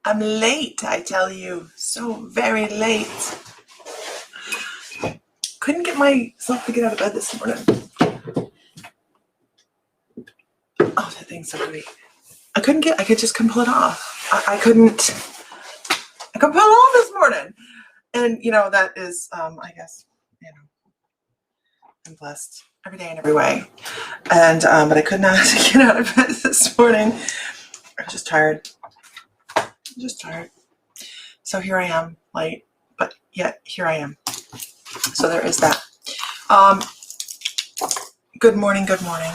I'm late, I tell you. So very late. Couldn't get myself to get out of bed this morning. Oh, that thing's so heavy. I couldn't just pull it off. I couldn't pull it off this morning. And, that is, I guess, I'm blessed every day in every way. And, but I could not get out of bed this morning. I was just tired. So here I am, late, but yet here I am. So there is that. Good morning. Good morning.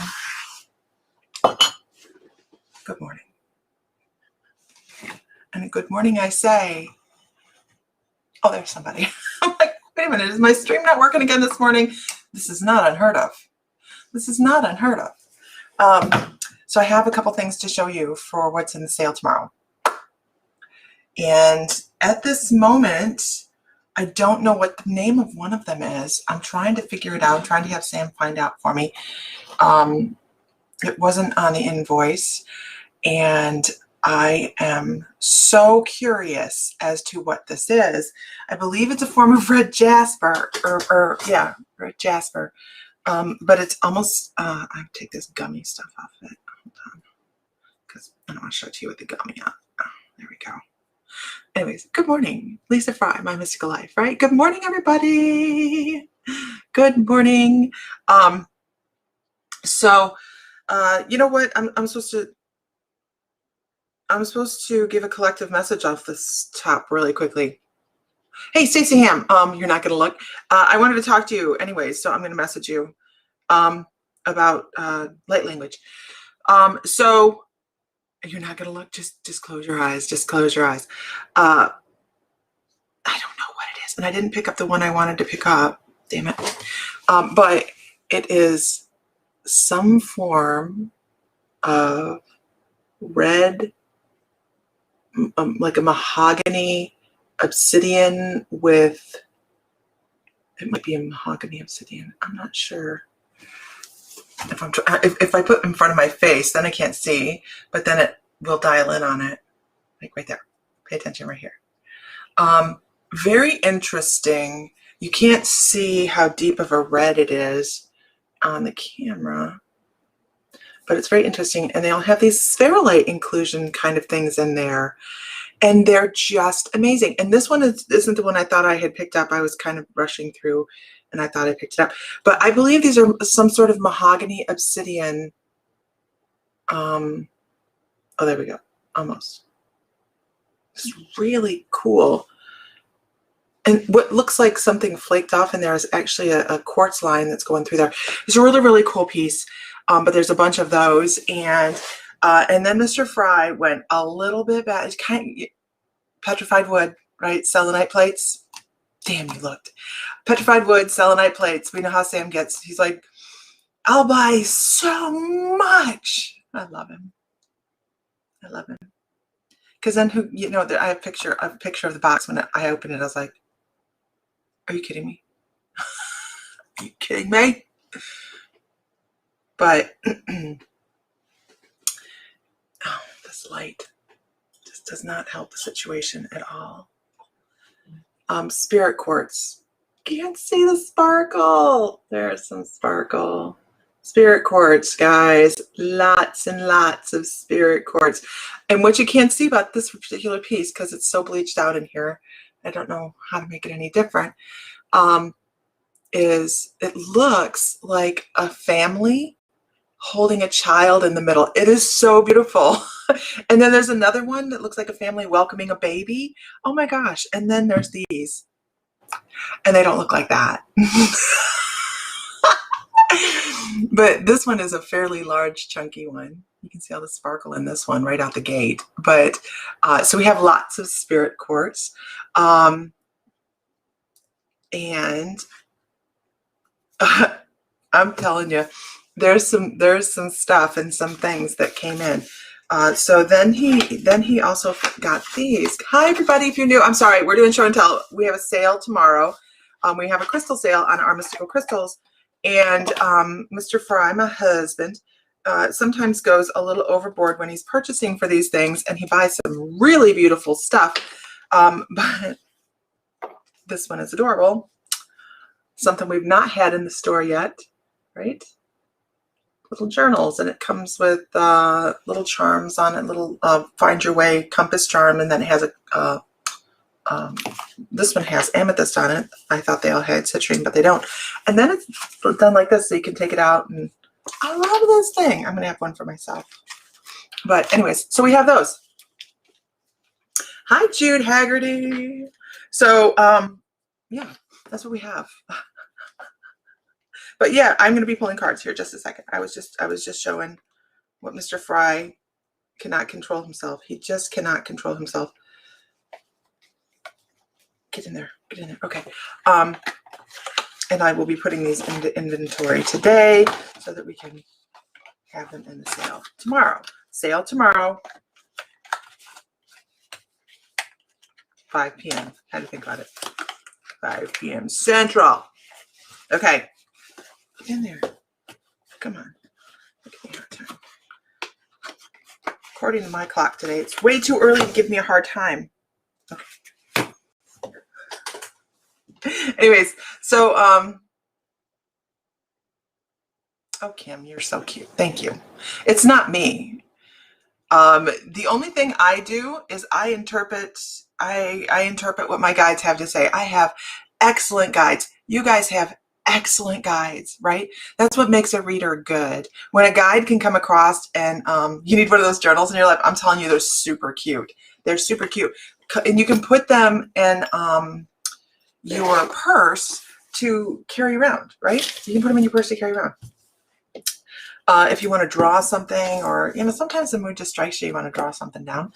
And good morning, I say. Oh, there's somebody. I'm like, wait a minute, is my stream not working again this morning? This is not unheard of. So I have a couple things to show you for what's in the sale tomorrow. And at this moment, I don't know what the name of one of them is. I'm trying to figure it out. I'm trying to have Sam find out for me. It wasn't on the invoice. And I am so curious as to what this is. I believe it's a form of red jasper, red jasper. But it's almost, I take this gummy stuff off of it. Hold on. Because I don't want to show it to you with the gummy on. Oh, there we go. Anyways, good morning. Lisa Fry, My Mystical Life, right? Good morning, everybody. Good morning. So, you know what? I'm supposed to give a collective message off this top really quickly. Hey, Stacey Ham, you're not going to look. I wanted to talk to you anyways, so I'm going to message you about light language. So you're not going to look. Just close your eyes. Just close your eyes. I don't know what it is, and I didn't pick up the one I wanted to pick up. Damn it. But it is some form of red, like a mahogany obsidian with, it might be a mahogany obsidian. I'm not sure. If I put it in front of my face, then I can't see, but then it will dial in on it, like right there. Pay attention right here. Very interesting. You can't see how deep of a red it is on the camera, but it's very interesting. And they all have these spherulite inclusion kind of things in there, and they're just amazing. And this one isn't the one I thought I had picked up. I was kind of rushing through and I thought I picked it up, but I believe these are some sort of mahogany obsidian. Oh, there we go. Almost. It's really cool. And what looks like something flaked off in there is actually a quartz line that's going through there. It's a really, really cool piece. But there's a bunch of those. And then Mr. Fry went a little bit bad. It's kind of petrified wood, right? Selenite plates. Damn, you looked. Petrified wood, selenite plates. We know how Sam gets. He's like, I'll buy so much. I love him. Because then I have a picture of the box. When I opened it, I was like, are you kidding me? Are you kidding me? But oh, this light just does not help the situation at all. Spirit quartz. Can't see the sparkle. There's some sparkle. Spirit quartz, guys. Lots and lots of spirit quartz. And what you can't see about this particular piece, because it's so bleached out in here, I don't know how to make it any different, is it looks like a family holding a child in the middle. It is so beautiful. And then there's another one that looks like a family welcoming a baby. Oh my gosh. And then there's these. And they don't look like that. But this one is a fairly large, chunky one. You can see all the sparkle in this one right out the gate. But so we have lots of spirit quartz. And I'm telling you, there's some stuff and some things that came in. So then he also got these. Hi everybody, if you're new, I'm sorry, we're doing show and tell. We have a sale tomorrow. We have a crystal sale on our mystical crystals, and Mr. Fry, my husband, sometimes goes a little overboard when he's purchasing for these things, and he buys some really beautiful stuff. But this one is adorable. Something we've not had in the store yet, right? Little journals, and it comes with little charms on it, little find your way compass charm, and then it has a this one has amethyst on it. I thought they all had citrine, but they don't. And then it's done like this, so you can take it out, and I love this thing. I'm gonna have one for myself. But anyways, so we have those. Hi, Jude Haggerty. So yeah, that's what we have. But yeah, I'm going to be pulling cards here just a second. I was just showing what Mr. Fry cannot control himself. He just cannot control himself. Get in there. Get in there. Okay. And I will be putting these into inventory today so that we can have them in the sale tomorrow. Sale tomorrow. 5 p.m. Had to think about it. 5 p.m. Central. Okay. Get in there. Come on. Look at me hard time. According to my clock today, it's way too early to give me a hard time. Okay. Anyways, so oh, Kim, you're so cute. Thank you. It's not me. The only thing I do is I interpret what my guides have to say. I have excellent guides. You guys have excellent guides, right? That's what makes a reader good. When a guide can come across and you need one of those journals in your life, I'm telling you, they're super cute. They're super cute. And you can put them in your purse to carry around, right? You can put them in your purse to carry around. If you want to draw something, or, you know, sometimes the mood just strikes you want to draw something down.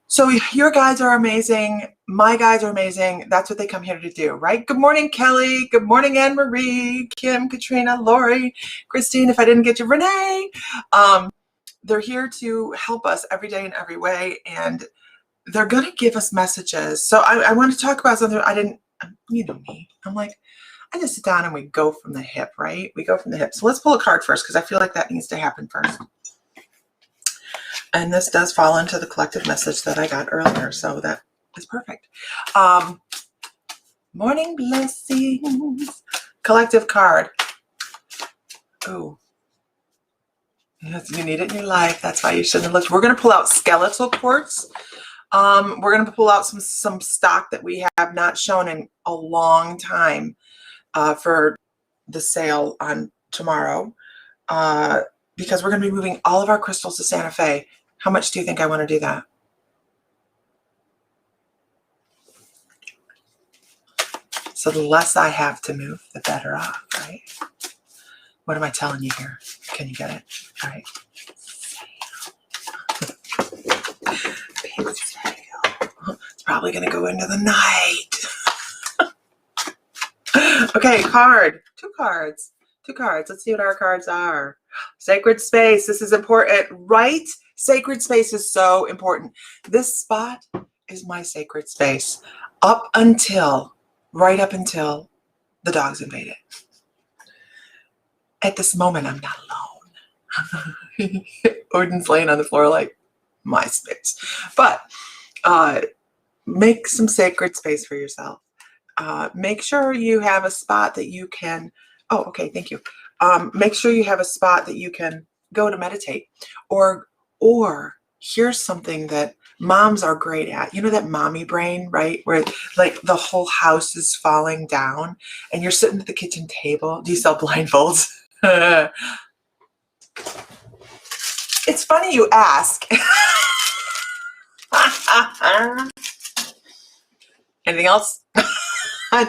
So your guides are amazing. My guides are amazing. That's what they come here to do, right? Good morning, Kelly. Good morning, Anne Marie, Kim, Katrina, Lori, Christine, if I didn't get you, Renee. They're here to help us every day in every way, and they're going to give us messages. So I want to talk about something I didn't, you know me. I'm like, I just sit down and we go from the hip, right? We go from the hip. So let's pull a card first, because I feel like that needs to happen first. And this does fall into the collective message that I got earlier, so that is perfect. Morning blessings. Collective card. Ooh. Yes, you need it in your life. That's why you shouldn't have looked. We're going to pull out skeletal quartz. We're going to pull out some stock that we have not shown in a long time for the sale on tomorrow, because we're going to be moving all of our crystals to Santa Fe. How much do you think I want to do that? So the less I have to move, the better off, right? What am I telling you here? Can you get it? All right. Big sale. It's probably going to go into the night. Okay, card. Two cards. Let's see what our cards are. Sacred space. This is important, right? Sacred space is so important. This spot is my sacred space right up until the dogs invade it. At this moment, I'm not alone. Odin's laying on the floor like, my space. But make some sacred space for yourself. Make sure you have a spot that you can, oh, okay, thank you. Make sure you have a spot that you can go to meditate, or here's something that moms are great at. You know that mommy brain, right? Where like the whole house is falling down and you're sitting at the kitchen table. Do you sell blindfolds? It's funny you ask. Anything else?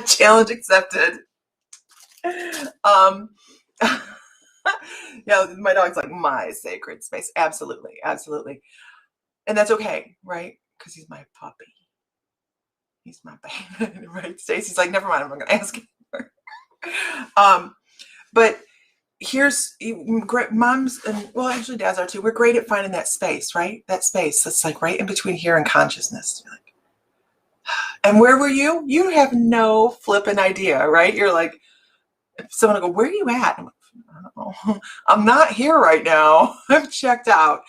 Challenge accepted. Yeah, my dog's like my sacred space. Absolutely, absolutely. And that's okay, right? Because he's my puppy. He's my baby, right? Stacy's like, never mind, I'm not going to ask him. But here's great moms, and well, actually dads are too. We're great at finding that space, right? That space that's like right in between here and consciousness. You're like, and where were you? You have no flipping idea, right? You're like, if someone will go, where are you at? I'm like, Oh, I'm not here right now. I'm checked out.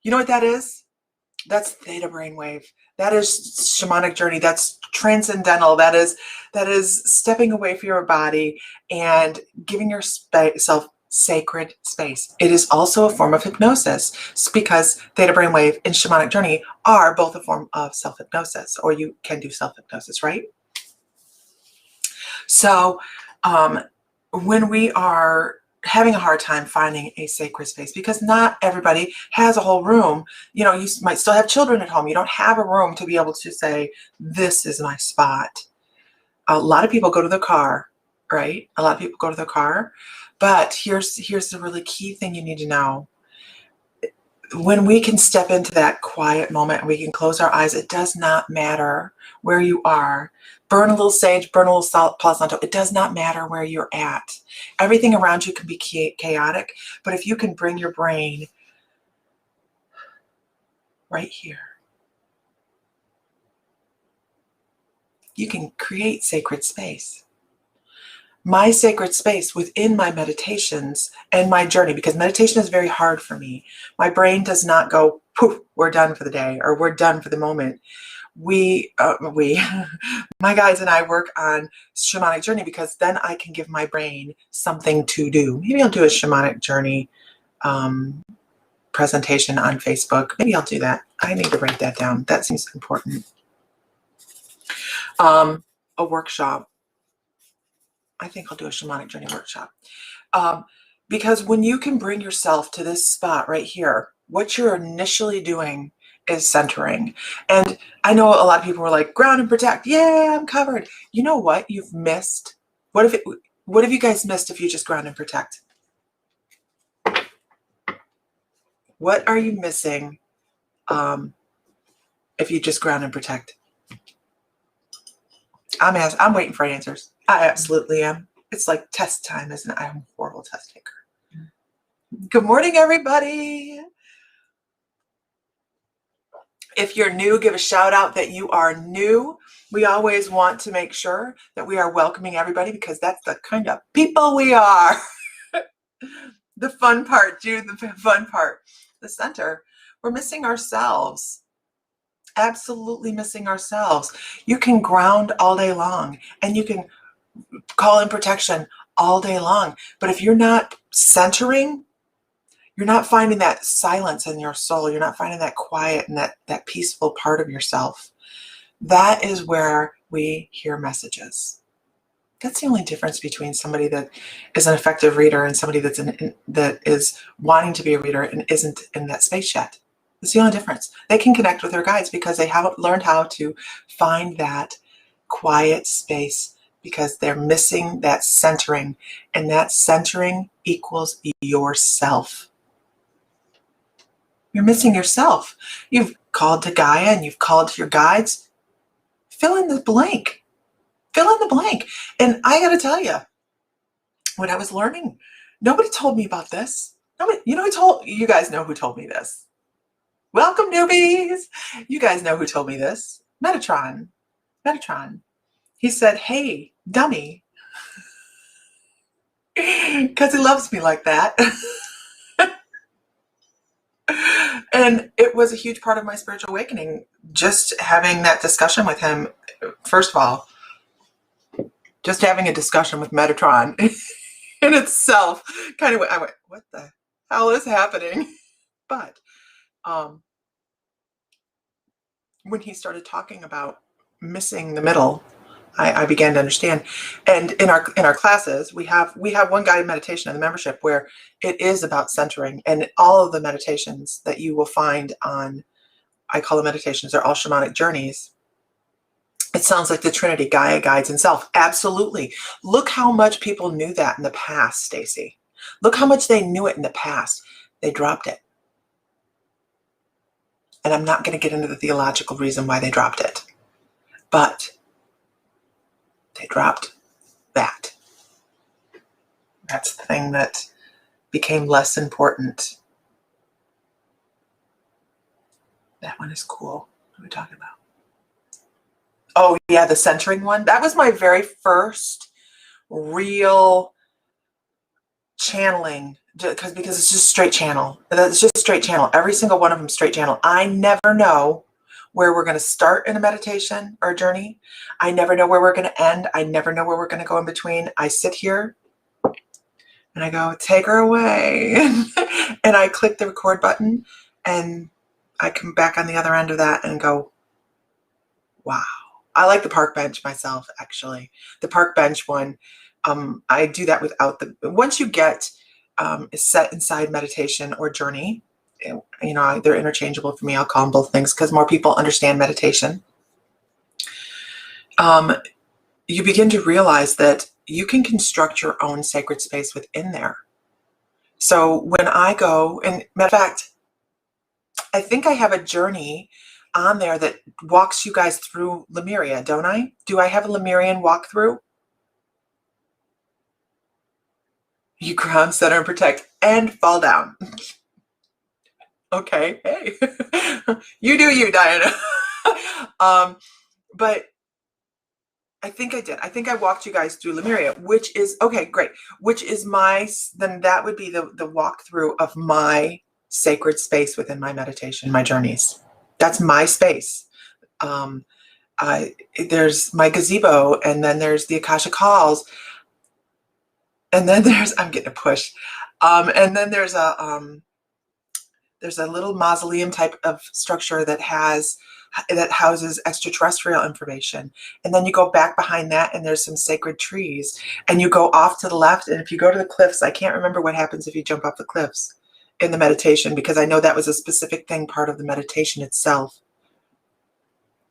You know what that is? That's theta brainwave. That is shamanic journey. That's transcendental. That is stepping away from your body and giving yourself sacred space. It is also a form of hypnosis because theta brainwave and shamanic journey are both a form of self-hypnosis, or you can do self-hypnosis, right? So when we are having a hard time finding a sacred space, because not everybody has a whole room, you know, you might still have children at home. You don't have a room to be able to say, this is my spot. A lot of people go to their car, right? A lot of people go to their car. But here's the really key thing you need to know. When we can step into that quiet moment and we can close our eyes, it does not matter where you are. Burn a little sage, burn a little salt, Palo Santo. It does not matter where you're at. Everything around you can be chaotic, but if you can bring your brain right here, you can create sacred space. My sacred space within my meditations and my journey, because meditation is very hard for me. My brain does not go, poof, we're done for the day, or we're done for the moment. My guys and I work on shamanic journey because then I can give my brain something to do. Maybe I'll do a shamanic journey presentation on Facebook. Maybe I'll do that. I need to write that down. That seems important. A workshop. I think I'll do a shamanic journey workshop. Because when you can bring yourself to this spot right here, what you're initially doing is centering. And I know a lot of people were like, ground and protect. Yeah, I'm covered. You know what you've missed? What have you guys missed if you just ground and protect? What are you missing if you just ground and protect? I'm waiting for answers. I absolutely am. It's like test time, isn't it? I'm a horrible test taker. Good morning, everybody. If you're new, give a shout out that you are new. We always want to make sure that we are welcoming everybody because that's the kind of people we are. The fun part, Jude, the fun part. The center, we're missing ourselves. Absolutely missing ourselves. You can ground all day long and you can call in protection all day long. But if you're not centering, you're not finding that silence in your soul. You're not finding that quiet and that peaceful part of yourself. That is where we hear messages. That's the only difference between somebody that is an effective reader and somebody that is wanting to be a reader and isn't in that space yet. That's the only difference. They can connect with their guides because they haven't learned how to find that quiet space because they're missing that centering, and that centering equals yourself. You're missing yourself. You've called to Gaia and you've called to your guides. Fill in the blank. Fill in the blank. And I got to tell you, when I was learning, nobody told me about this. Nobody, you guys know who told me this. Welcome, newbies. You guys know who told me this. Metatron. He said, hey, dummy. Because he loves me like that. And it was a huge part of my spiritual awakening, just having that discussion with him. First of all, just having a discussion with Metatron in itself kind of, I went, what the hell is happening? But when he started talking about missing the middle, I began to understand. And in our classes, we have one guided meditation in the membership where it is about centering, and all of the meditations that you will find on, I call them meditations, they're all shamanic journeys. It sounds like the Trinity, Gaia, guides, and self. Absolutely. Look how much people knew that in the past, Stacy. Look how much they knew it in the past. They dropped it. And I'm not going to get into the theological reason why they dropped it. But they dropped that. That's the thing that became less important. That one is cool. What are we talking about? Oh, yeah, the centering one. That was my very first real channeling, because it's just straight channel. It's just straight channel. Every single one of them straight channel. I never know where we're going to start in a meditation or a journey. I never know where we're going to end. I never know where we're going to go in between. I sit here and I go, take her away. And I click the record button and I come back on the other end of that and go, wow. I like the park bench myself, actually. The park bench one, I do that without once you get set inside meditation or journey, you know, they're interchangeable for me. I'll call them both things because more people understand meditation. You begin to realize that you can construct your own sacred space within there. So when I go, and matter of fact, I think I have a journey on there that walks you guys through Lemuria, don't I? Do I have a Lemurian walkthrough? You ground, center, and protect, and fall down. Okay, hey. You do you, Diana. But I think I did. I think I walked you guys through Lemuria, which is, okay, great. Which is then that would be the walkthrough of my sacred space within my meditation, my journeys. That's my space. There's my gazebo, and then there's the Akasha calls, and then I'm getting a push, and then there's a little mausoleum type of structure that houses extraterrestrial information, and then you go back behind that, and there's some sacred trees, and you go off to the left, and if you go to the cliffs, I can't remember what happens if you jump off the cliffs in the meditation, because I know that was a specific thing, part of the meditation itself.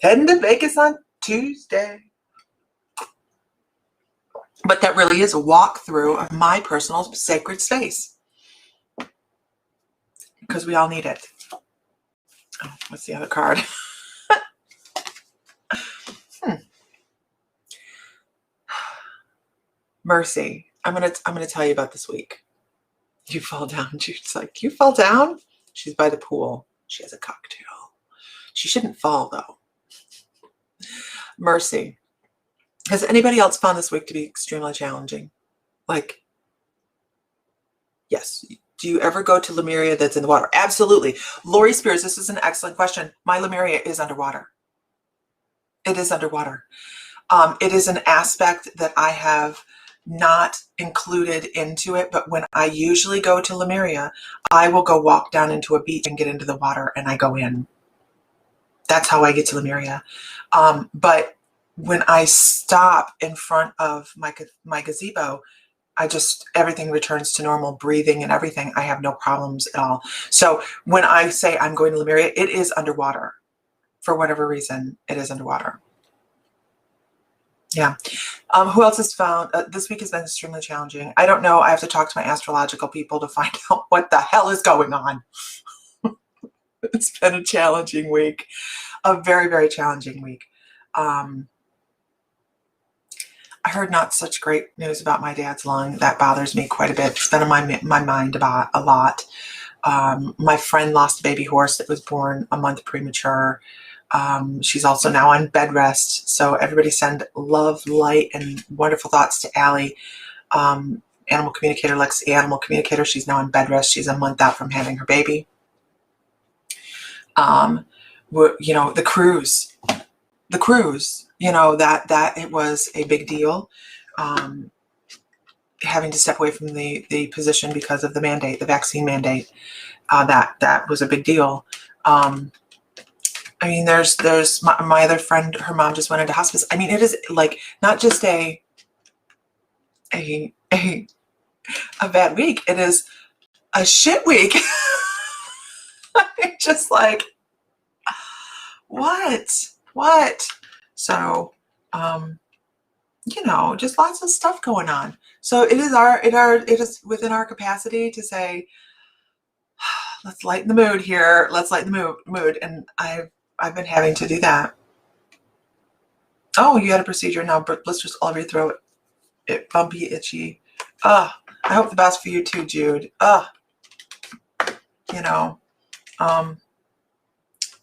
Heading to Vegas on Tuesday. But that really is a walkthrough of my personal sacred space. Because we all need it. Oh, what's the other card? Mercy. I'm gonna tell you about this week. You fall down. She's like, you fall down? She's by the pool. She has a cocktail. She shouldn't fall, though. Mercy. Has anybody else found this week to be extremely challenging? Like, yes. Do you ever go to Lemuria that's in the water? Absolutely. Lori Spears, this is an excellent question. My Lemuria is underwater. It is underwater. It is an aspect that I have not included into it, but when I usually go to Lemuria, I will go walk down into a beach and get into the water, and I go in. That's how I get to Lemuria. But when I stop in front of my gazebo, everything returns to normal, breathing and everything. I have no problems at all. So when I say I'm going to Lemuria, it is underwater. For whatever reason, it is underwater. Yeah. Who else has found, this week has been extremely challenging. I don't know. I have to talk to my astrological people to find out what the hell is going on. It's been a challenging week. A very, very challenging week. I heard not such great news about my dad's lung. That bothers me quite a bit. It's been on my mind about a lot. My friend lost a baby horse that was born a month premature. She's also now on bed rest. So everybody send love, light, and wonderful thoughts to Allie. Animal communicator, Lexi, animal communicator. She's now on bed rest. She's a month out from having her baby. You know, the cruise, you know, that it was a big deal. Having to step away from the position because of the mandate, the vaccine mandate, that was a big deal. I mean, there's my other friend, her mom just went into hospice. I mean, it is like not just a bad week. It is a shit week. Just like, what? So, you know, just lots of stuff going on. So it is within our capacity to say, let's lighten the mood here. Let's lighten the mood. And I've been having to do that. Oh, you had a procedure now, but blisters all over your throat. It bumpy, itchy. I hope the best for you too, Jude. You know,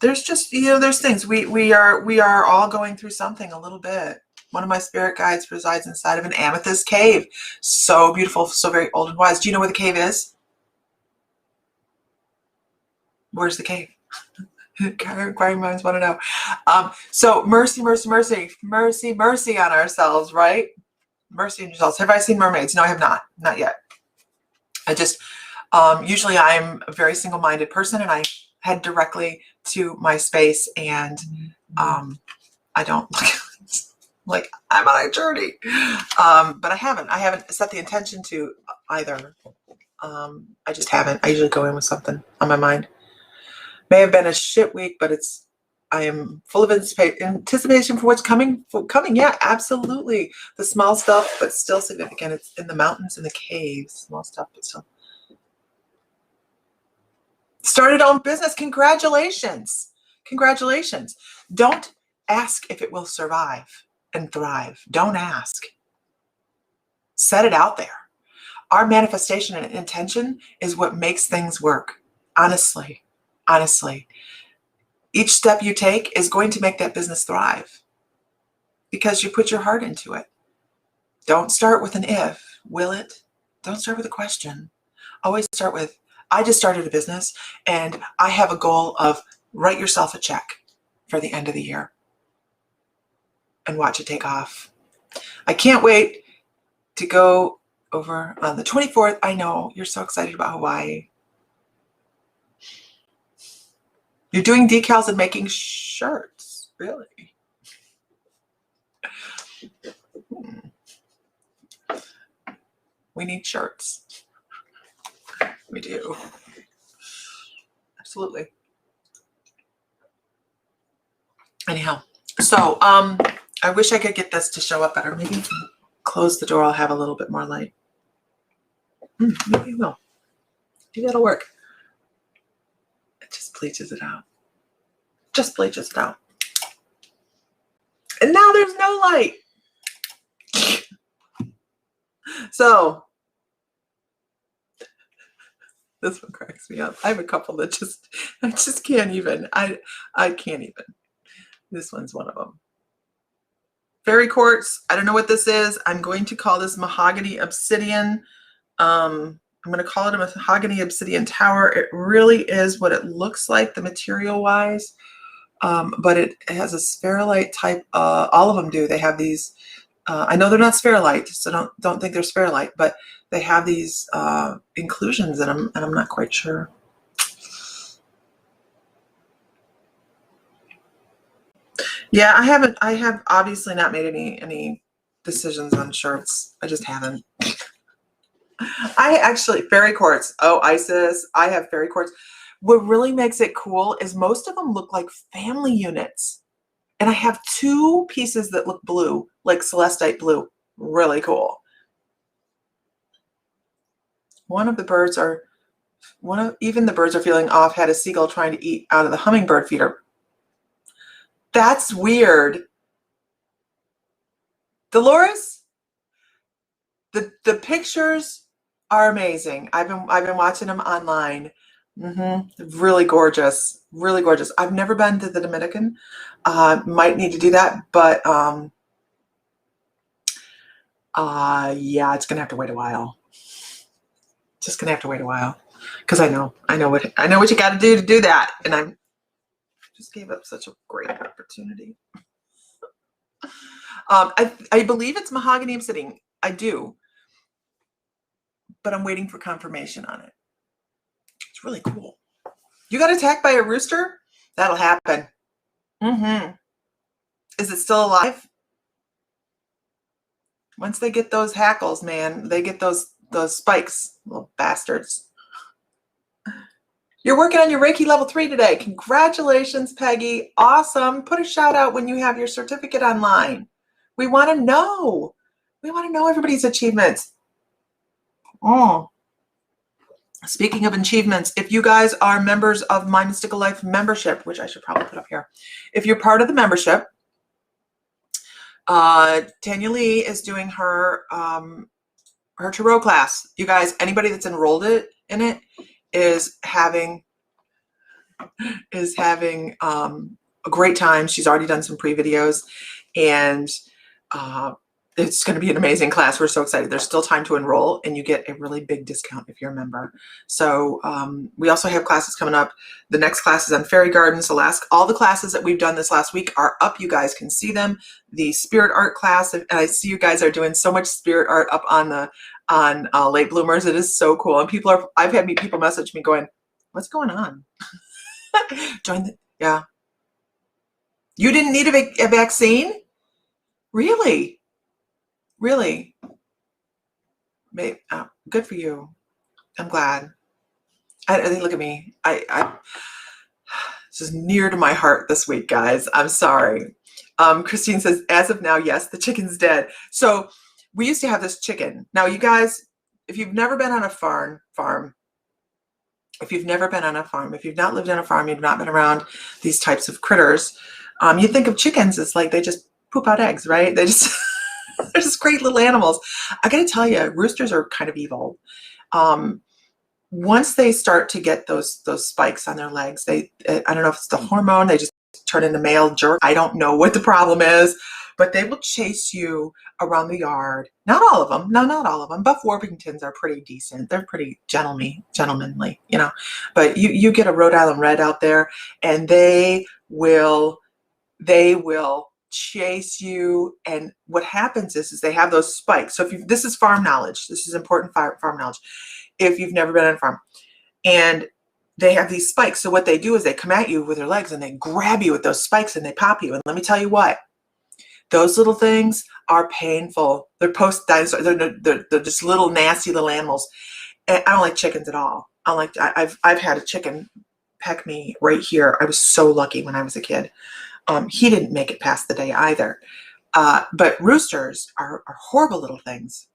there's just, you know, there's things we are all going through something a little bit. One of my spirit guides resides inside of an amethyst cave. So beautiful, so very old and wise. Do you know where the cave is? Where's the cave? Inquiring minds want to know. So mercy, mercy, mercy, mercy, mercy on ourselves, right? Mercy on yourselves. Have I seen mermaids? No, I have not. Not yet. I just, usually I'm a very single-minded person and I head directly to my space and I don't like I'm on a journey. But I haven't set the intention to either. I just haven't. I usually go in with something on my mind. May have been a shit week, but I am full of anticipation for what's coming. Yeah, absolutely. The small stuff, but still significant. It's in the mountains, in the caves. Small stuff, but still. Started own business. Congratulations. Congratulations. Don't ask if it will survive and thrive. Don't ask. Set it out there. Our manifestation and intention is what makes things work. Honestly. Honestly. Each step you take is going to make that business thrive because you put your heart into it. Don't start with an if. Will it? Don't start with a question. Always start with, I just started a business and I have a goal of write yourself a check for the end of the year and watch it take off. I can't wait to go over on the 24th. I know you're so excited about Hawaii. You're doing decals and making shirts, really? We need shirts. We do. Absolutely. Anyhow, so I wish I could get this to show up better. Maybe if I close the door, I'll have a little bit more light. Maybe I will. Maybe that'll work. It just bleaches it out. Just bleaches it out. And now there's no light. So this one cracks me up. I have a couple that I just can't even. I can't even. This one's one of them. Fairy quartz. I don't know what this is. I'm going to call this mahogany obsidian. I'm going to call it a mahogany obsidian tower. It really is what it looks like, the material wise. But it has a spherulite type. All of them do. They have these. I know they're not spherulite, so don't think they're spherulite, but they have these inclusions in them, and I'm not quite sure. Yeah, I have obviously not made any decisions on shirts. I just haven't. I actually, fairy quartz. Oh, Isis. I have fairy quartz. What really makes it cool is most of them look like family units. And I have two pieces that look blue, like celestite blue. Really cool. Even the birds are feeling off, had a seagull trying to eat out of the hummingbird feeder. That's weird. Dolores, the pictures are amazing. I've been watching them online. Really gorgeous, really gorgeous. I've never been to the Dominican. Might need to do that, but yeah, it's gonna have to wait a while. Just gonna have to wait a while because I know what you got to do that, and I just gave up such a great opportunity. I believe it's mahogany obsidian. I do, but I'm waiting for confirmation on it. It's really cool. You got attacked by a rooster? That'll happen. Is it still alive? Once they get those hackles, man, they get those spikes, little bastards. You're working on your Reiki level 3 today. Congratulations, Peggy. Awesome. Put a shout out when you have your certificate online. We want to know. We want to know everybody's achievements. Speaking of achievements, if you guys are members of My Mystical Life membership, which I should probably put up here, if you're part of the membership, Tanya Lee is doing her tarot class. You guys, anybody that's enrolled in it is having a great time. She's already done some pre-videos, and it's going to be an amazing class. We're so excited. There's still time to enroll, and you get a really big discount if you're a member. So we also have classes coming up. The next class is on fairy gardens. All the classes that we've done this last week are up. You guys can see them. The spirit art class, and I see you guys are doing so much spirit art up on late bloomers. It is so cool. And I've had people message me going, "What's going on?" Yeah. You didn't need a vaccine? Really? Really? Good for you. I'm glad. I think, look at me. This is near to my heart this week, guys. I'm sorry. Christine says, as of now, yes, the chicken's dead. So we used to have this chicken. Now, you guys, if you've never been on a farm, if you've never been on a farm, if you've not lived on a farm, you've not been around these types of critters, you think of chickens as like they just poop out eggs, right? They're just great little animals. I got to tell you, roosters are kind of evil. Once they start to get those spikes on their legs, I don't know if it's the hormone, they just turn into male jerk. I don't know what the problem is, but they will chase you around the yard. Not all of them. No, not all of them. Buff Warpingtons are pretty decent. They're pretty gentlemanly, you know. But you get a Rhode Island Red out there, and they will chase you. And what happens is they have those spikes. So this is farm knowledge. This is important farm knowledge. If you've never been on a farm, and they have these spikes. So what they do is they come at you with their legs and they grab you with those spikes and they pop you. And let me tell you what, those little things are painful. They're post-dinosaur. They're just little nasty little animals. And I don't like chickens at all. I've had a chicken peck me right here. I was so lucky when I was a kid. He didn't make it past the day either. But roosters are horrible little things.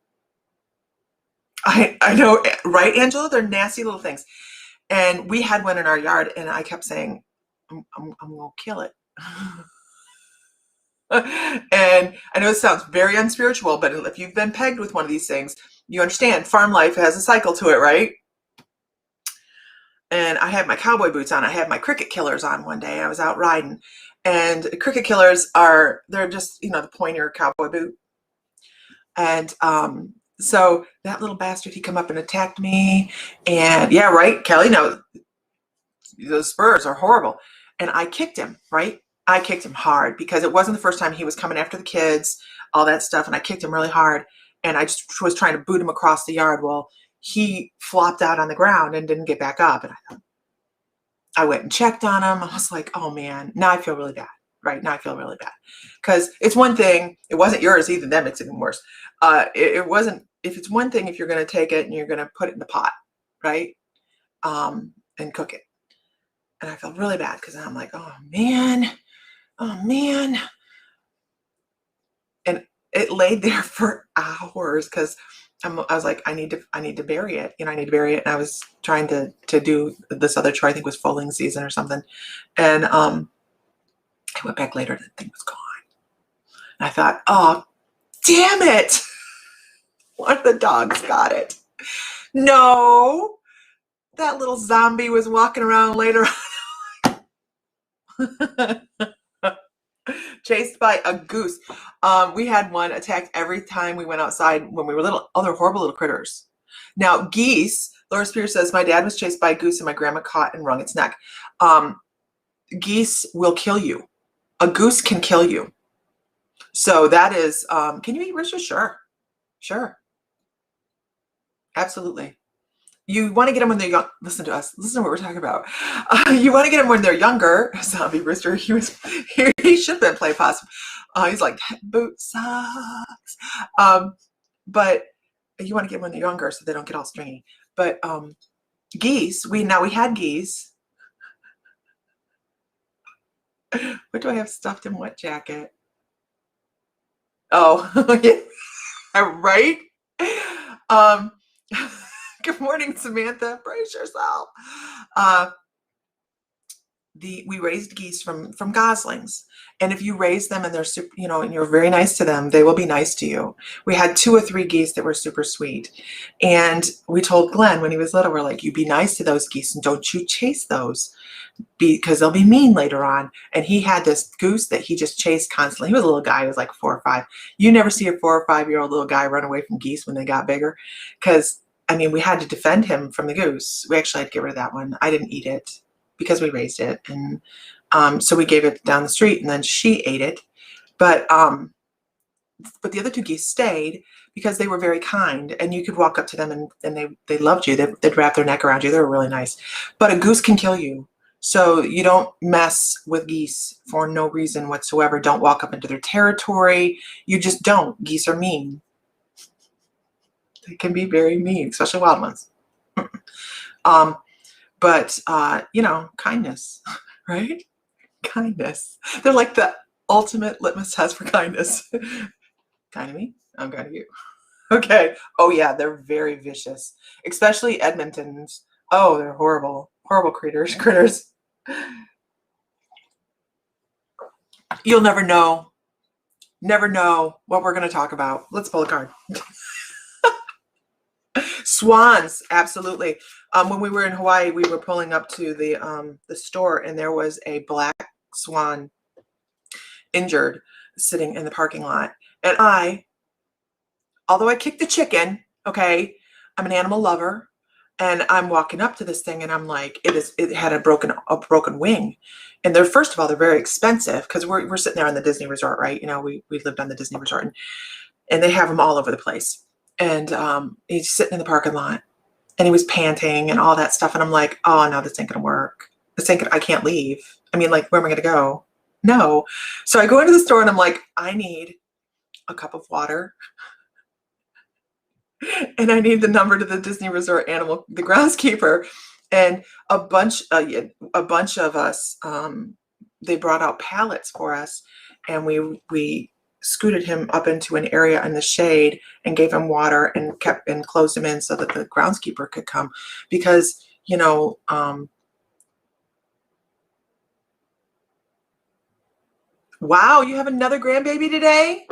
I know, right, Angela? They're nasty little things. And we had one in our yard, and I kept saying, I'm going to kill it. And I know it sounds very unspiritual, but if you've been pegged with one of these things, you understand farm life has a cycle to it, right? And I had my cowboy boots on. I had my cricket killers on one day. I was out riding. And cricket killers they're just, the pointer cowboy boot. And so that little bastard, he come up and attacked me. And yeah, right, Kelly, no, those spurs are horrible. And I kicked him, right? I kicked him hard because it wasn't the first time he was coming after the kids, all that stuff. And I kicked him really hard. And I just was trying to boot him across the yard. Well, he flopped out on the ground and didn't get back up. And I went and checked on him. I was like, oh man, now I feel really bad. Right now I feel really bad because it's one thing. It wasn't yours either. That makes it even worse. It wasn't. If it's one thing, if you're going to take it and you're going to put it in the pot, right, and cook it. And I felt really bad because I'm like, oh man. And it laid there for hours because I was like, I need to bury it. I need to bury it. And I was trying to do this other chore. I think it was foaling season or something. And I went back later and the thing was gone. And I thought, oh, damn it. One of the dogs got it. No, that little zombie was walking around later on. Chased by a goose. We had one attacked every time we went outside when we were little. Other horrible little critters. Now, geese, Laura Spears says, my dad was chased by a goose and my grandma caught and wrung its neck. Geese will kill you. A goose can kill you. So that is, can you eat roosters? Sure. Absolutely. You want to get them when they're young. Listen to us. Listen to what we're talking about. You want to get them when they're younger. Zombie rooster. He should have been play possum. He's like, that boot sucks. But you want to get them when they're younger so they don't get all stringy. But geese. We had geese. What do I have stuffed in what jacket? Oh, yeah. Right. Good morning, Samantha. Brace yourself. We raised geese from goslings, and if you raise them and they're super, and you're very nice to them, they will be nice to you. We had 2 or 3 geese that were super sweet, and we told Glenn when he was little, we're like, you be nice to those geese and don't you chase those. because they'll be mean later on. And he had this goose that he just chased constantly. He was a little guy. He was like 4 or 5. You never see a 4 or 5-year-old little guy run away from geese when they got bigger. Because, I mean, we had to defend him from the goose. We actually had to get rid of that one. I didn't eat it because we raised it. And so we gave it down the street, and then she ate it. But the other 2 geese stayed because they were very kind, and you could walk up to them and they loved you. They'd wrap their neck around you. They were really nice. But a goose can kill you. So you don't mess with geese for no reason whatsoever. Don't walk up into their territory. You just don't. Geese are mean. They can be very mean, especially wild ones. But you know, kindness, right? Kindness. They're like the ultimate litmus test for kindness. Kind of me, I'm kind of you. Okay. Oh yeah, they're very vicious, especially Edmontons. Oh, they're horrible, horrible critters. You'll never know what we're going to talk about. Let's pull a card. Swans, absolutely. When we were in Hawaii, we were pulling up to the store, and there was a black swan injured sitting in the parking lot. And although I kicked the chicken, okay, I'm an animal lover, and I'm walking up to this thing, and I'm like, it had a broken wing. And first of all, they're very expensive, because we're sitting there on the Disney resort, right? You know, we lived on the Disney resort, and they have them all over the place. And he's sitting in the parking lot, and he was panting and all that stuff. And I'm like, oh no, this ain't gonna work. I can't leave. I mean, like, where am I gonna go? No. So I go into the store, and I'm like, I need a cup of water, and I need the number to the Disney Resort animal, the groundskeeper, and a bunch of us. They brought out pallets for us, and we scooted him up into an area in the shade and gave him water and closed him in so that the groundskeeper could come, because, you know, wow, you have another grandbaby today?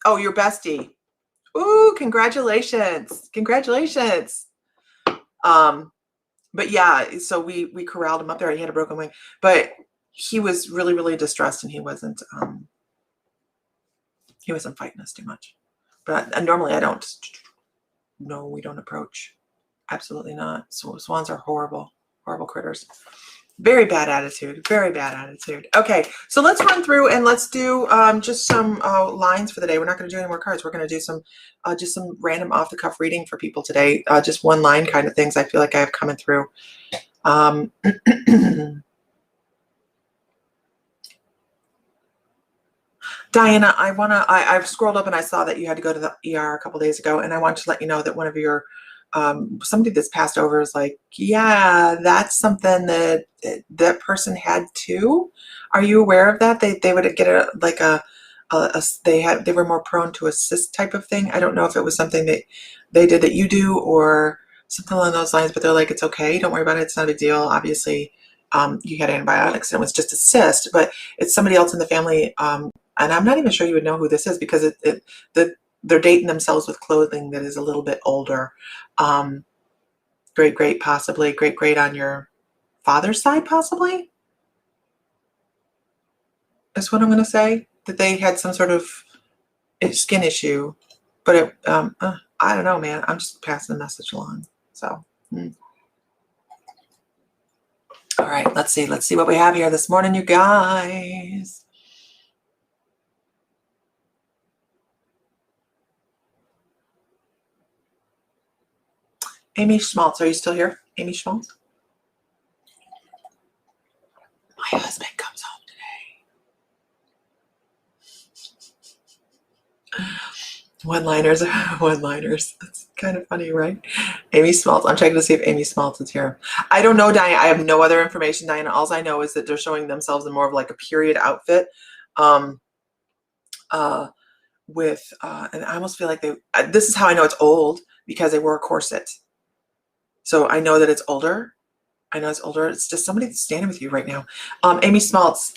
Oh, your bestie. Ooh, congratulations. Congratulations. But yeah, so we corralled him up there. He had a broken wing, but he was really, really distressed, and he wasn't fighting us too much. But normally I don't. No, we don't approach. Absolutely not. So swans are horrible, horrible critters. Very bad attitude. Very bad attitude. Okay, so let's run through and let's do just some lines for the day. We're not going to do any more cards. We're going to do some just some random off the cuff reading for people today. Just one line kind of things I feel like I have coming through. Diana, I've scrolled up and I saw that you had to go to the ER a couple days ago, and I want to let you know that one of your somebody that's passed over is like, yeah, that's something that that person had too. Are you aware of that? They would get they were more prone to a cyst type of thing. I don't know if it was something that they did that you do or something along those lines, but they're like, it's okay, don't worry about it, it's not a big deal. Obviously, you had antibiotics and it was just a cyst, but it's somebody else in the family. And I'm not even sure you would know who this is, because they're dating themselves with clothing that is a little bit older. Great, possibly. Great on your father's side, possibly, is what I'm going to say. That they had some sort of skin issue. But I don't know, man. I'm just passing the message along. So, all right, let's see what we have here this morning, you guys. Amy Schmaltz, are you still here? Amy Schmaltz? My husband comes home today. One-liners. That's kind of funny, right? Amy Schmaltz. I'm checking to see if Amy Schmaltz is here. I don't know, Diana. I have no other information, Diana. All I know is that they're showing themselves in more of like a period outfit. With and I almost feel like this is how I know it's old, because they wore a corset. So I know that it's older. I know it's older. It's just somebody that's standing with you right now. Amy Schmaltz.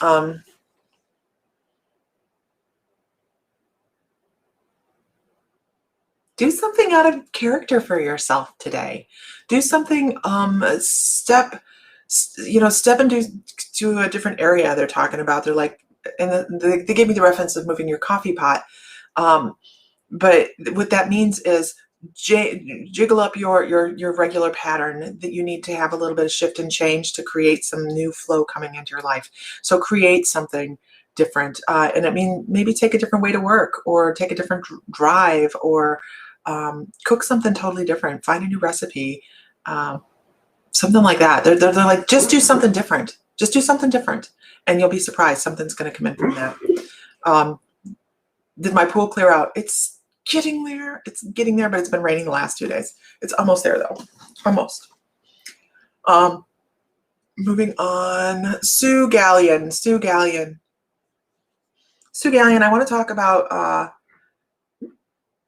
Do something out of character for yourself today. Do something, step step into a different area. They're talking about, they're like, and they gave me the reference of moving your coffee pot. But what that means is jiggle up your regular pattern, that you need to have a little bit of shift and change to create some new flow coming into your life. So create something different. And it means maybe take a different way to work, or take a different drive, or cook something totally different, find a new recipe, something like that. They're like, just do something different. Just do something different. And you'll be surprised. Something's going to come in from that. Did my pool clear out? It's getting there. It's getting there, but it's been raining the last 2 days. It's almost there though. Almost. Moving on. Sue Gallion. I want to talk about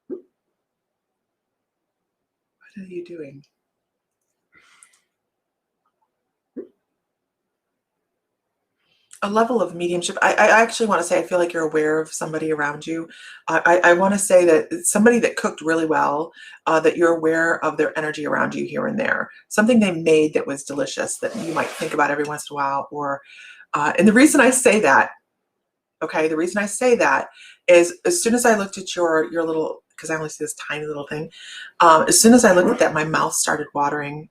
what are you doing? A level of mediumship. I actually want to say, I feel like you're aware of somebody around you. I want to say that it's somebody that cooked really well, that you're aware of their energy around you here and there. Something they made that was delicious that you might think about every once in a while. Or, and the reason I say that, the reason I say that is, as soon as I looked at your little, because I only see this tiny little thing, as soon as I looked at that, my mouth started watering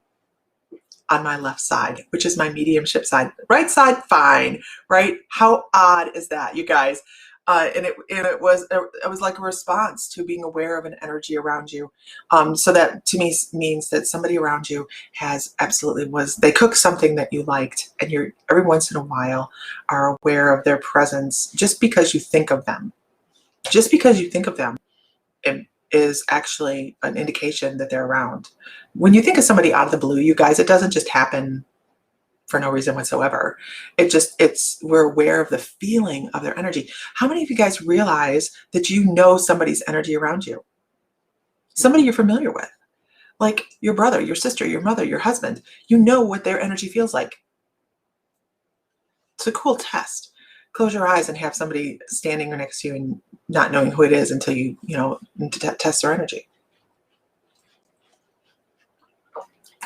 on my left side, which is my mediumship side. Right side, fine, right? How odd is that, you guys? And it was like a response to being aware of an energy around you. So that to me means that somebody around you has they cooked something that you liked, and you're every once in a while are aware of their presence just because you think of them. Just because you think of them, it is actually an indication that they're around. When you think of somebody out of the blue, you guys, it doesn't just happen for no reason whatsoever. We're aware of the feeling of their energy. How many of you guys realize that you know somebody's energy around you? Somebody you're familiar with, like your brother, your sister, your mother, your husband. You know what their energy feels like. It's a cool test. Close your eyes and have somebody standing next to you and not knowing who it is until you test their energy.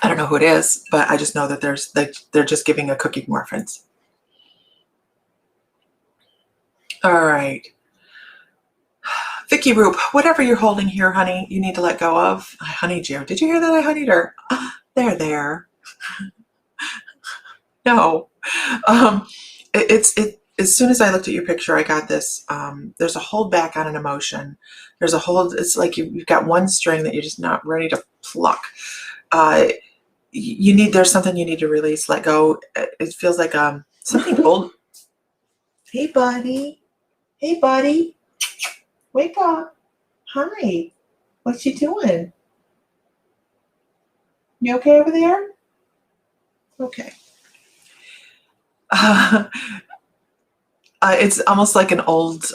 I don't know who it is, but I just know that they're just giving a cooking reference. All right. Vicky Roop, whatever you're holding here, honey, you need to let go of. I honeyed you. Did you hear that I honeyed her? There. No. As soon as I looked at your picture, I got this. There's a hold back on an emotion. It's like you've got one string that you're just not ready to pluck. There's something you need to release, let go. It feels like something old. Hey buddy, wake up. Hi, what you doing? You okay over there? Okay. It's almost like an old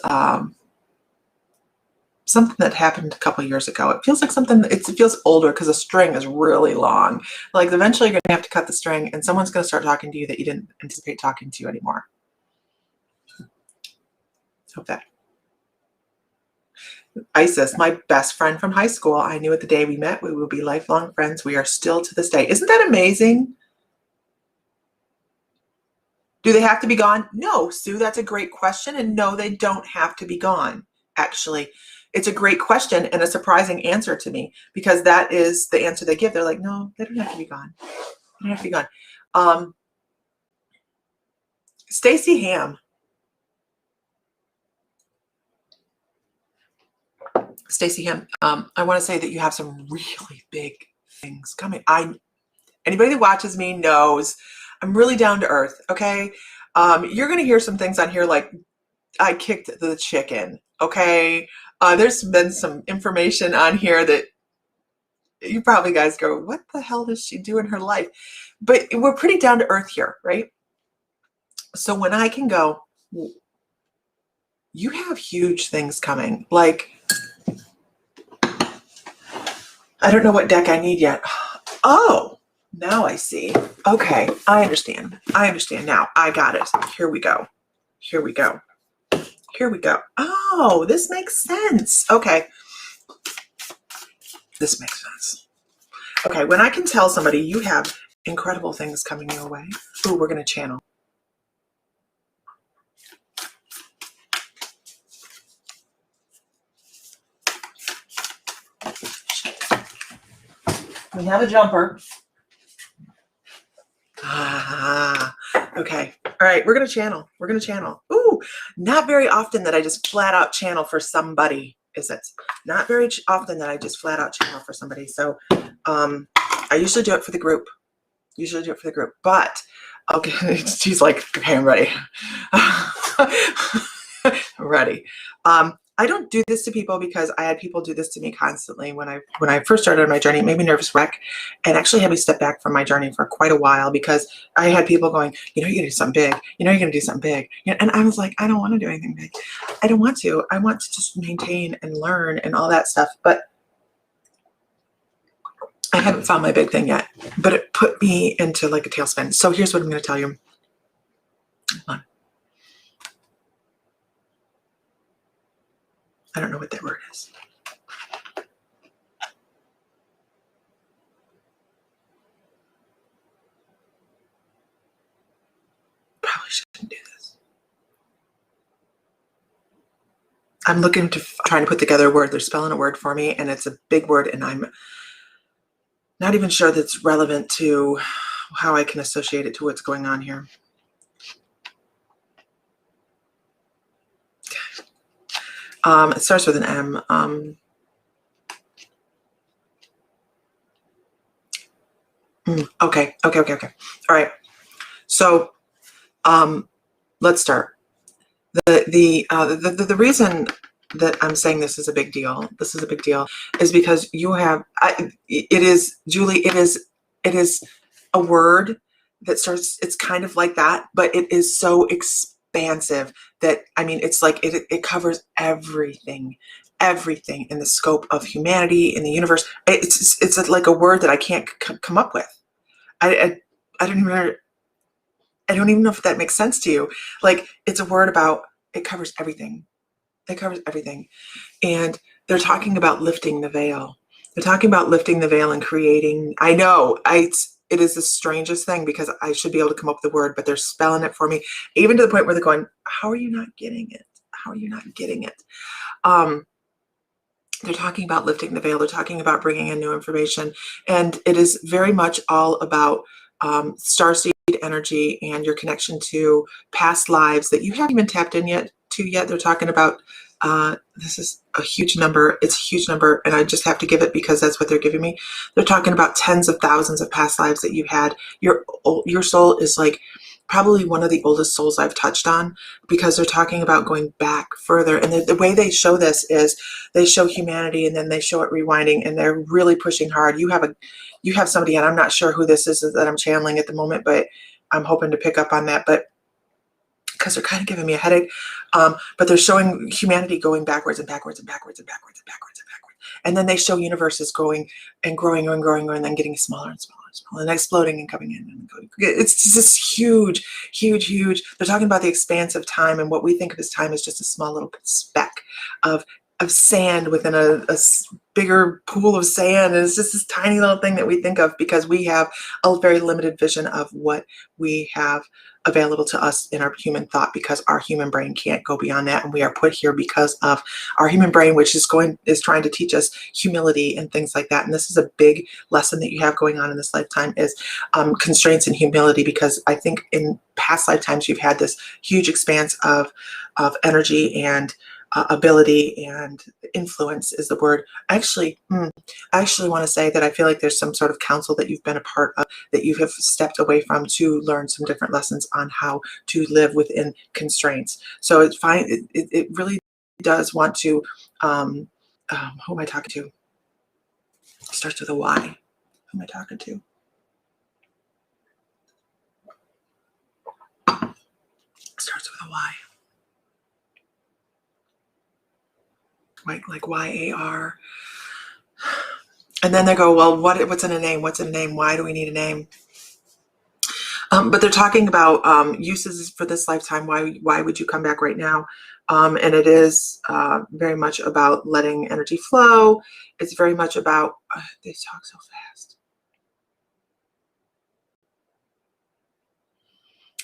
something that happened a couple years ago. It feels like it feels older because the string is really long. Like eventually you're gonna have to cut the string, and someone's gonna start talking to you that you didn't anticipate talking to you anymore. Hope that. Isis, my best friend from high school. I knew it the day we met. We will be lifelong friends. We are still to this day. Isn't that amazing? Do they have to be gone? No, Sue, that's a great question. And no, they don't have to be gone. Actually, it's a great question and a surprising answer to me, because that is the answer they give. They're like, no, they don't have to be gone. They don't have to be gone. Stacey Ham. Stacey Ham, I want to say that you have some really big things coming. Anybody that watches me knows I'm really down to earth, okay? You're going to hear some things on here like I kicked the chicken, okay? There's been some information on here that you probably guys go, what the hell does she do in her life? But we're pretty down to earth here, right? So when I can go, you have huge things coming. Like, I don't know what deck I need yet. Oh, now I see. Okay, I understand. Now. I got it. Here we go. Oh, this makes sense. Okay. This makes sense. Okay, when I can tell somebody you have incredible things coming your way. Ooh, we're going to channel. We have a jumper. Okay. All right. We're going to channel. We're going to channel. Ooh, not very often that I just flat out channel for somebody, is it? Not very often that I just flat out channel for somebody. So I usually do it for the group. But okay, she's like, okay, I'm ready. I'm ready. I don't do this to people because I had people do this to me constantly when I first started on my journey. It made me nervous wreck, and actually had me step back from my journey for quite a while because I had people going, you're gonna do something big. You're gonna do something big. And I was like, I don't want to do anything big. I don't want to. I want to just maintain and learn and all that stuff. But I haven't found my big thing yet. But it put me into like a tailspin. So here's what I'm going to tell you. Hold on. I don't know what that word is. Probably shouldn't do this. I'm looking to trying to put together a word. They're spelling a word for me, and it's a big word, and I'm not even sure that's relevant to how I can associate it to what's going on here. It starts with an M. Okay. All right. So let's start. The reason that I'm saying this is a big deal, is because you have, it is, Julie, it is a word that starts, it's kind of like that, but it is so expansive that, I mean, it's like, it covers everything in the scope of humanity, in the universe. It's like a word that I can't come up with. I don't even know if that makes sense to you. Like, it's a word about, it covers everything. And they're talking about lifting the veil. And creating. I know, it is the strangest thing because I should be able to come up with the word, but they're spelling it for me, even to the point where they're going, how are you not getting it? They're talking about lifting the veil. They're talking about bringing in new information. And it is very much all about starseed energy and your connection to past lives that you haven't even tapped in yet. They're talking about, this is a huge number. It's a huge number, and I just have to give it because that's what they're giving me. They're talking about tens of thousands of past lives that you've had. Your soul is like probably one of the oldest souls I've touched on, because they're talking about going back further. And the way they show this is they show humanity and then they show it rewinding, and they're really pushing hard. You have somebody, and I'm not sure who this is that I'm channeling at the moment, but I'm hoping to pick up on that. But because they're kind of giving me a headache, but they're showing humanity going backwards and backwards and backwards and backwards and backwards and backwards. And then they show universes going and growing and growing and then getting smaller and smaller and smaller and exploding and coming in and going. It's just this huge. They're talking about the expanse of time, and what we think of as time is just a small little speck of sand within a bigger pool of sand. And it's just this tiny little thing that we think of because we have a very limited vision of what we have available to us in our human thought, because our human brain can't go beyond that. And we are put here because of our human brain, which is trying to teach us humility and things like that. And this is a big lesson that you have going on in this lifetime, is constraints and humility, because I think in past lifetimes you've had this huge expanse of energy and ability and influence is the word. I actually want to say that I feel like there's some sort of council that you've been a part of, that you have stepped away from to learn some different lessons on how to live within constraints. So it's fine. It really does want to, who am I talking to? It starts with a Y. Who am I talking to? It starts with a Y. Like YAR. And then they go, well, what's in a name? Why do we need a name? But they're talking about uses for this lifetime. Why would you come back right now? And it is very much about letting energy flow. It's very much about, they talk so fast.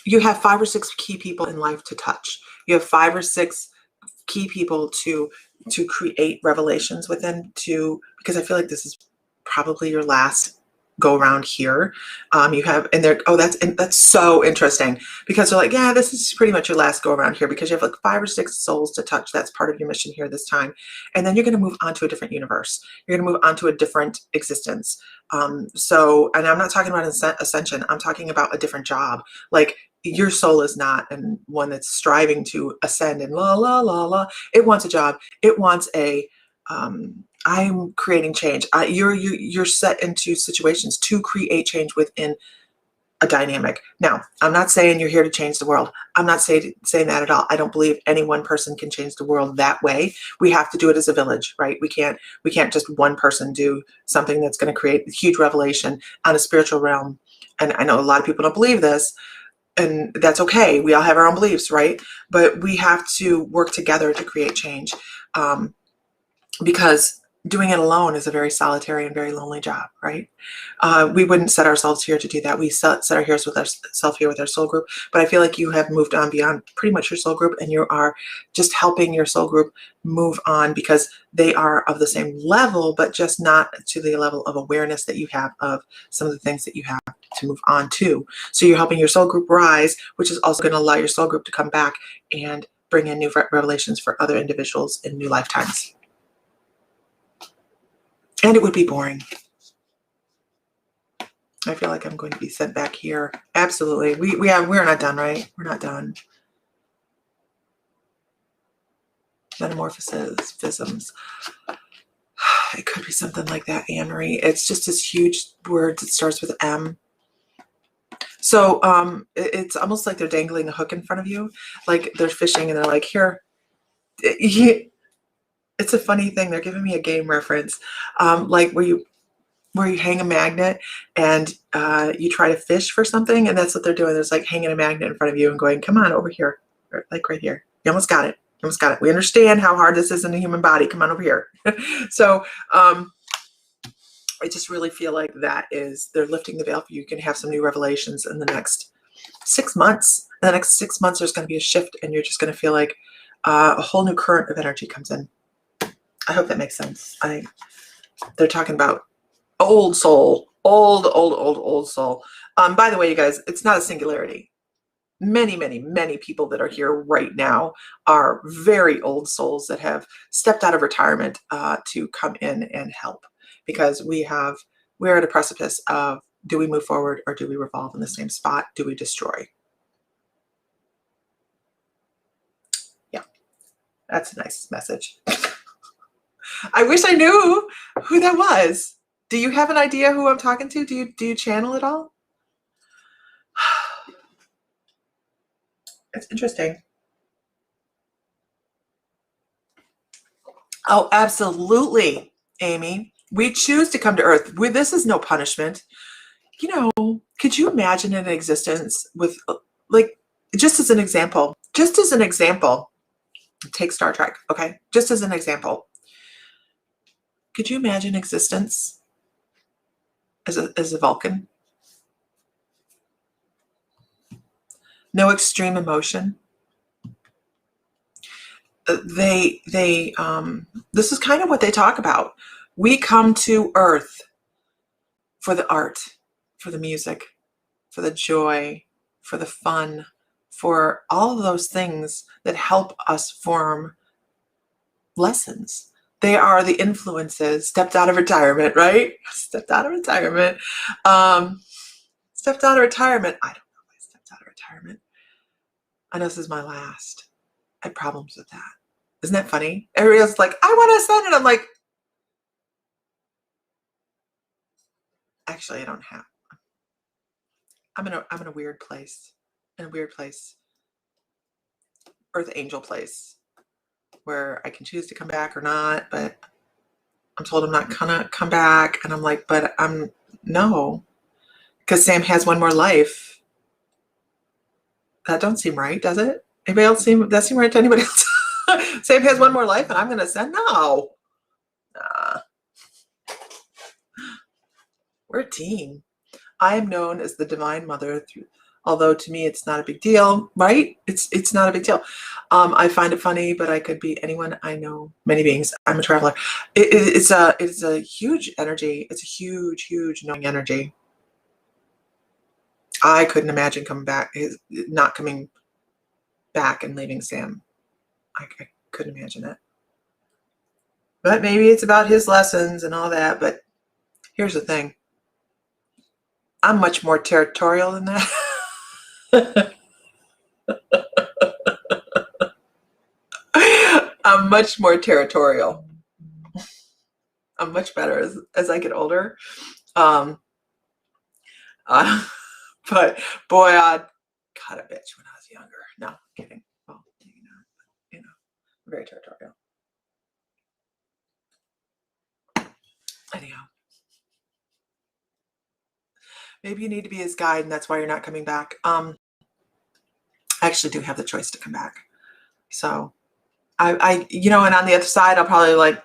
you have 5 or 6 key people in life to touch. You have 5 or 6 key people to create revelations within, because I feel like this is probably your last go around here. You have, and they're, oh, that's so interesting, because they're like, yeah, this is pretty much your last go around here, because you have like 5 or 6 souls to touch. That's part of your mission here this time. And then you're going to move on to a different universe. You're going to move on to a different existence. So, and I'm not talking about ascension. I'm talking about a different job. Like, your soul is not one that's striving to ascend and la, la, la, la. It wants a job. It wants I'm creating change. You're set into situations to create change within a dynamic. Now, I'm not saying you're here to change the world. I'm not saying that at all. I don't believe any one person can change the world that way. We have to do it as a village, right? We can't just one person do something that's going to create a huge revelation on a spiritual realm. And I know a lot of people don't believe this, and that's okay. We all have our own beliefs, right? But we have to work together to create change, because doing it alone is a very solitary and very lonely job, right? We wouldn't set ourselves here to do that. We set ourselves here with our soul group. But I feel like you have moved on beyond pretty much your soul group, and you are just helping your soul group move on, because they are of the same level, but just not to the level of awareness that you have of some of the things that you have to move on to. So you're helping your soul group rise, which is also going to allow your soul group to come back and bring in new revelations for other individuals in new lifetimes. And it would be boring. I feel like I'm going to be sent back here. Absolutely. We're not done, right? We're not done. Metamorphosis, phisms. It could be something like that, Anne-Marie. It's just this huge word that starts with M. So it's almost like they're dangling a hook in front of you. Like they're fishing and they're like, here. It's a funny thing. They're giving me a game reference. Like where you hang a magnet and you try to fish for something, and that's what they're doing. There's like hanging a magnet in front of you and going, come on over here, like right here. You almost got it. You almost got it. We understand how hard this is in the human body. Come on over here. So I just really feel like they're lifting the veil for you. You can have some new revelations in the next 6 months. In the next 6 months, there's going to be a shift, and you're just going to feel like a whole new current of energy comes in. I hope that makes sense. They're talking about old soul, old soul. By the way, you guys, it's not a singularity. Many, many, many people that are here right now are very old souls that have stepped out of retirement to come in and help, because we're at a precipice of, do we move forward or do we revolve in the same spot? Do we destroy? Yeah, that's a nice message. I wish I knew who that was. Do you have an idea who I'm talking to? Do you channel at all? It's interesting. Oh, absolutely, Amy. We choose to come to Earth. This is no punishment. Could you imagine an existence with, like, just as an example, take Star Trek, okay? Just as an example. Could you imagine existence as a Vulcan? No extreme emotion. This is kind of what they talk about. We come to Earth for the art, for the music, for the joy, for the fun, for all of those things that help us form lessons. They are the influences. Stepped out of retirement, right? Stepped out of retirement. Stepped out of retirement. I don't know if I stepped out of retirement. I know this is my last. I had problems with that. Isn't that funny? Everybody's like, I want to ascend, and I'm like, actually, I don't have. I'm in a weird place. In a weird place. Earth angel place, where I can choose to come back or not, but I'm told I'm not gonna come back, and I'm like, but no, because Sam has one more life. That don't seem right, does it? Anybody else seem right to anybody else? Sam has one more life, and I'm gonna ascend? No. Nah. We're a team. I am known as the Divine Mother through Although to me, it's not a big deal, right? It's not a big deal. I find it funny, but I could be anyone I know, many beings. I'm a traveler. It's a huge energy. It's a huge, huge knowing energy. I couldn't imagine not coming back and leaving Sam. I couldn't imagine it. But maybe it's about his lessons and all that. But here's the thing. I'm much more territorial than that. I'm much more territorial. I'm much better as I get older. But boy, I caught a bitch when I was younger. No, I'm kidding. Well, very territorial. Anyhow, maybe you need to be his guide, and that's why you're not coming back. I actually do have the choice to come back. So, and on the other side, I'll probably like,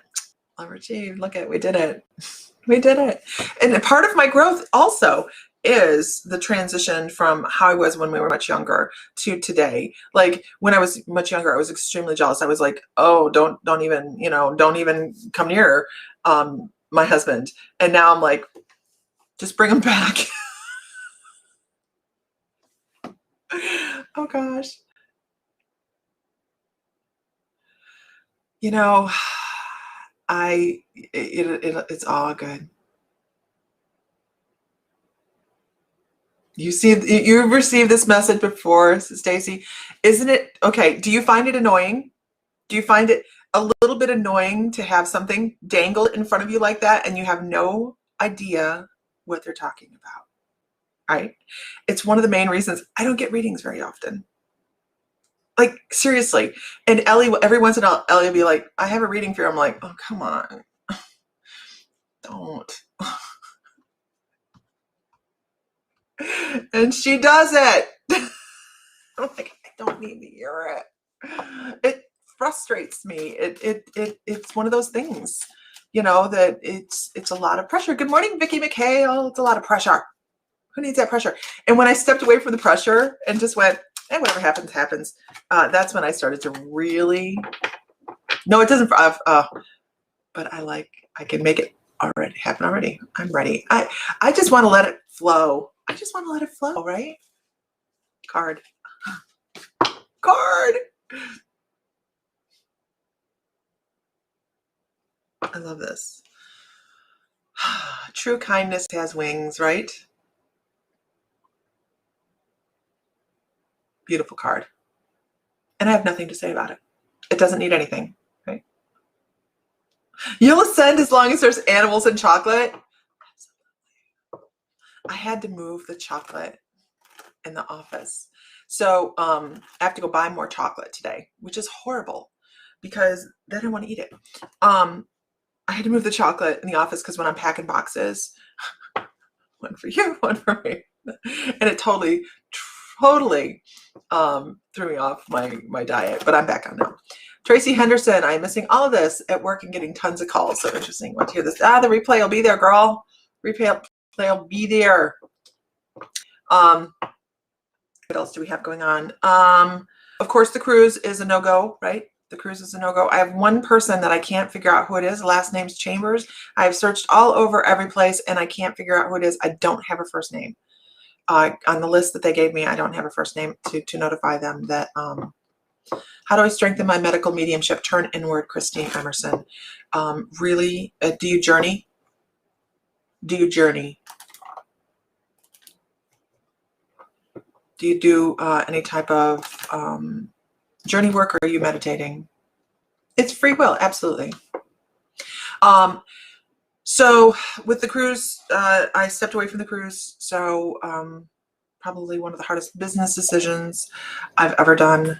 overachieved. Look at, we did it. We did it. And part of my growth also is the transition from how I was when we were much younger to today. Like when I was much younger, I was extremely jealous. I was like, oh, don't even come near my husband. And now I'm like, just bring him back. Oh gosh. It's all good. You've received this message before, Stacy. Isn't it okay? Do you find it annoying? Do you find it a little bit annoying to have something dangled in front of you like that and you have no idea what they're talking about? Right? It's one of the main reasons I don't get readings very often. Like, seriously. And Ellie, every once in a while, Ellie will be like, I have a reading for you. I'm like, oh, come on. Don't. And she does it. I'm like, I don't need to hear it. It frustrates me. It's one of those things, that it's a lot of pressure. Good morning, Vicki McHale. It's a lot of pressure. Who needs that pressure? And when I stepped away from the pressure and just went, whatever happens, happens. That's when I started to really, no, it doesn't, but I can make it happen already. I'm ready. I just want to let it flow. I just want to let it flow, right? Card. I love this. True kindness has wings, right? Beautiful card. And I have nothing to say about it. It doesn't need anything, right? You'll ascend as long as there's animals and chocolate. I had to move the chocolate in the office. So I have to go buy more chocolate today, which is horrible because then I want to eat it. I had to move the chocolate in the office because when I'm packing boxes, one for you, one for me. And it totally threw me off my diet, but I'm back on now. Tracy Henderson, I'm missing all of this at work and getting tons of calls. So interesting. Want to hear this? The replay will be there, girl. Replay will be there. What else do we have going on? Of course, the cruise is a no-go, right? The cruise is a no-go. I have one person that I can't figure out who it is. Last name's Chambers. I've searched all over every place and I can't figure out who it is. I don't have a first name. On the list that they gave me, I don't have a first name to notify them that, how do I strengthen my medical mediumship? Turn inward, Christine Emerson. Really, do you journey? Do you journey? Do you do any type of journey work, or are you meditating? It's free will, absolutely. So with the cruise, I stepped away from the cruise. So probably one of the hardest business decisions I've ever done.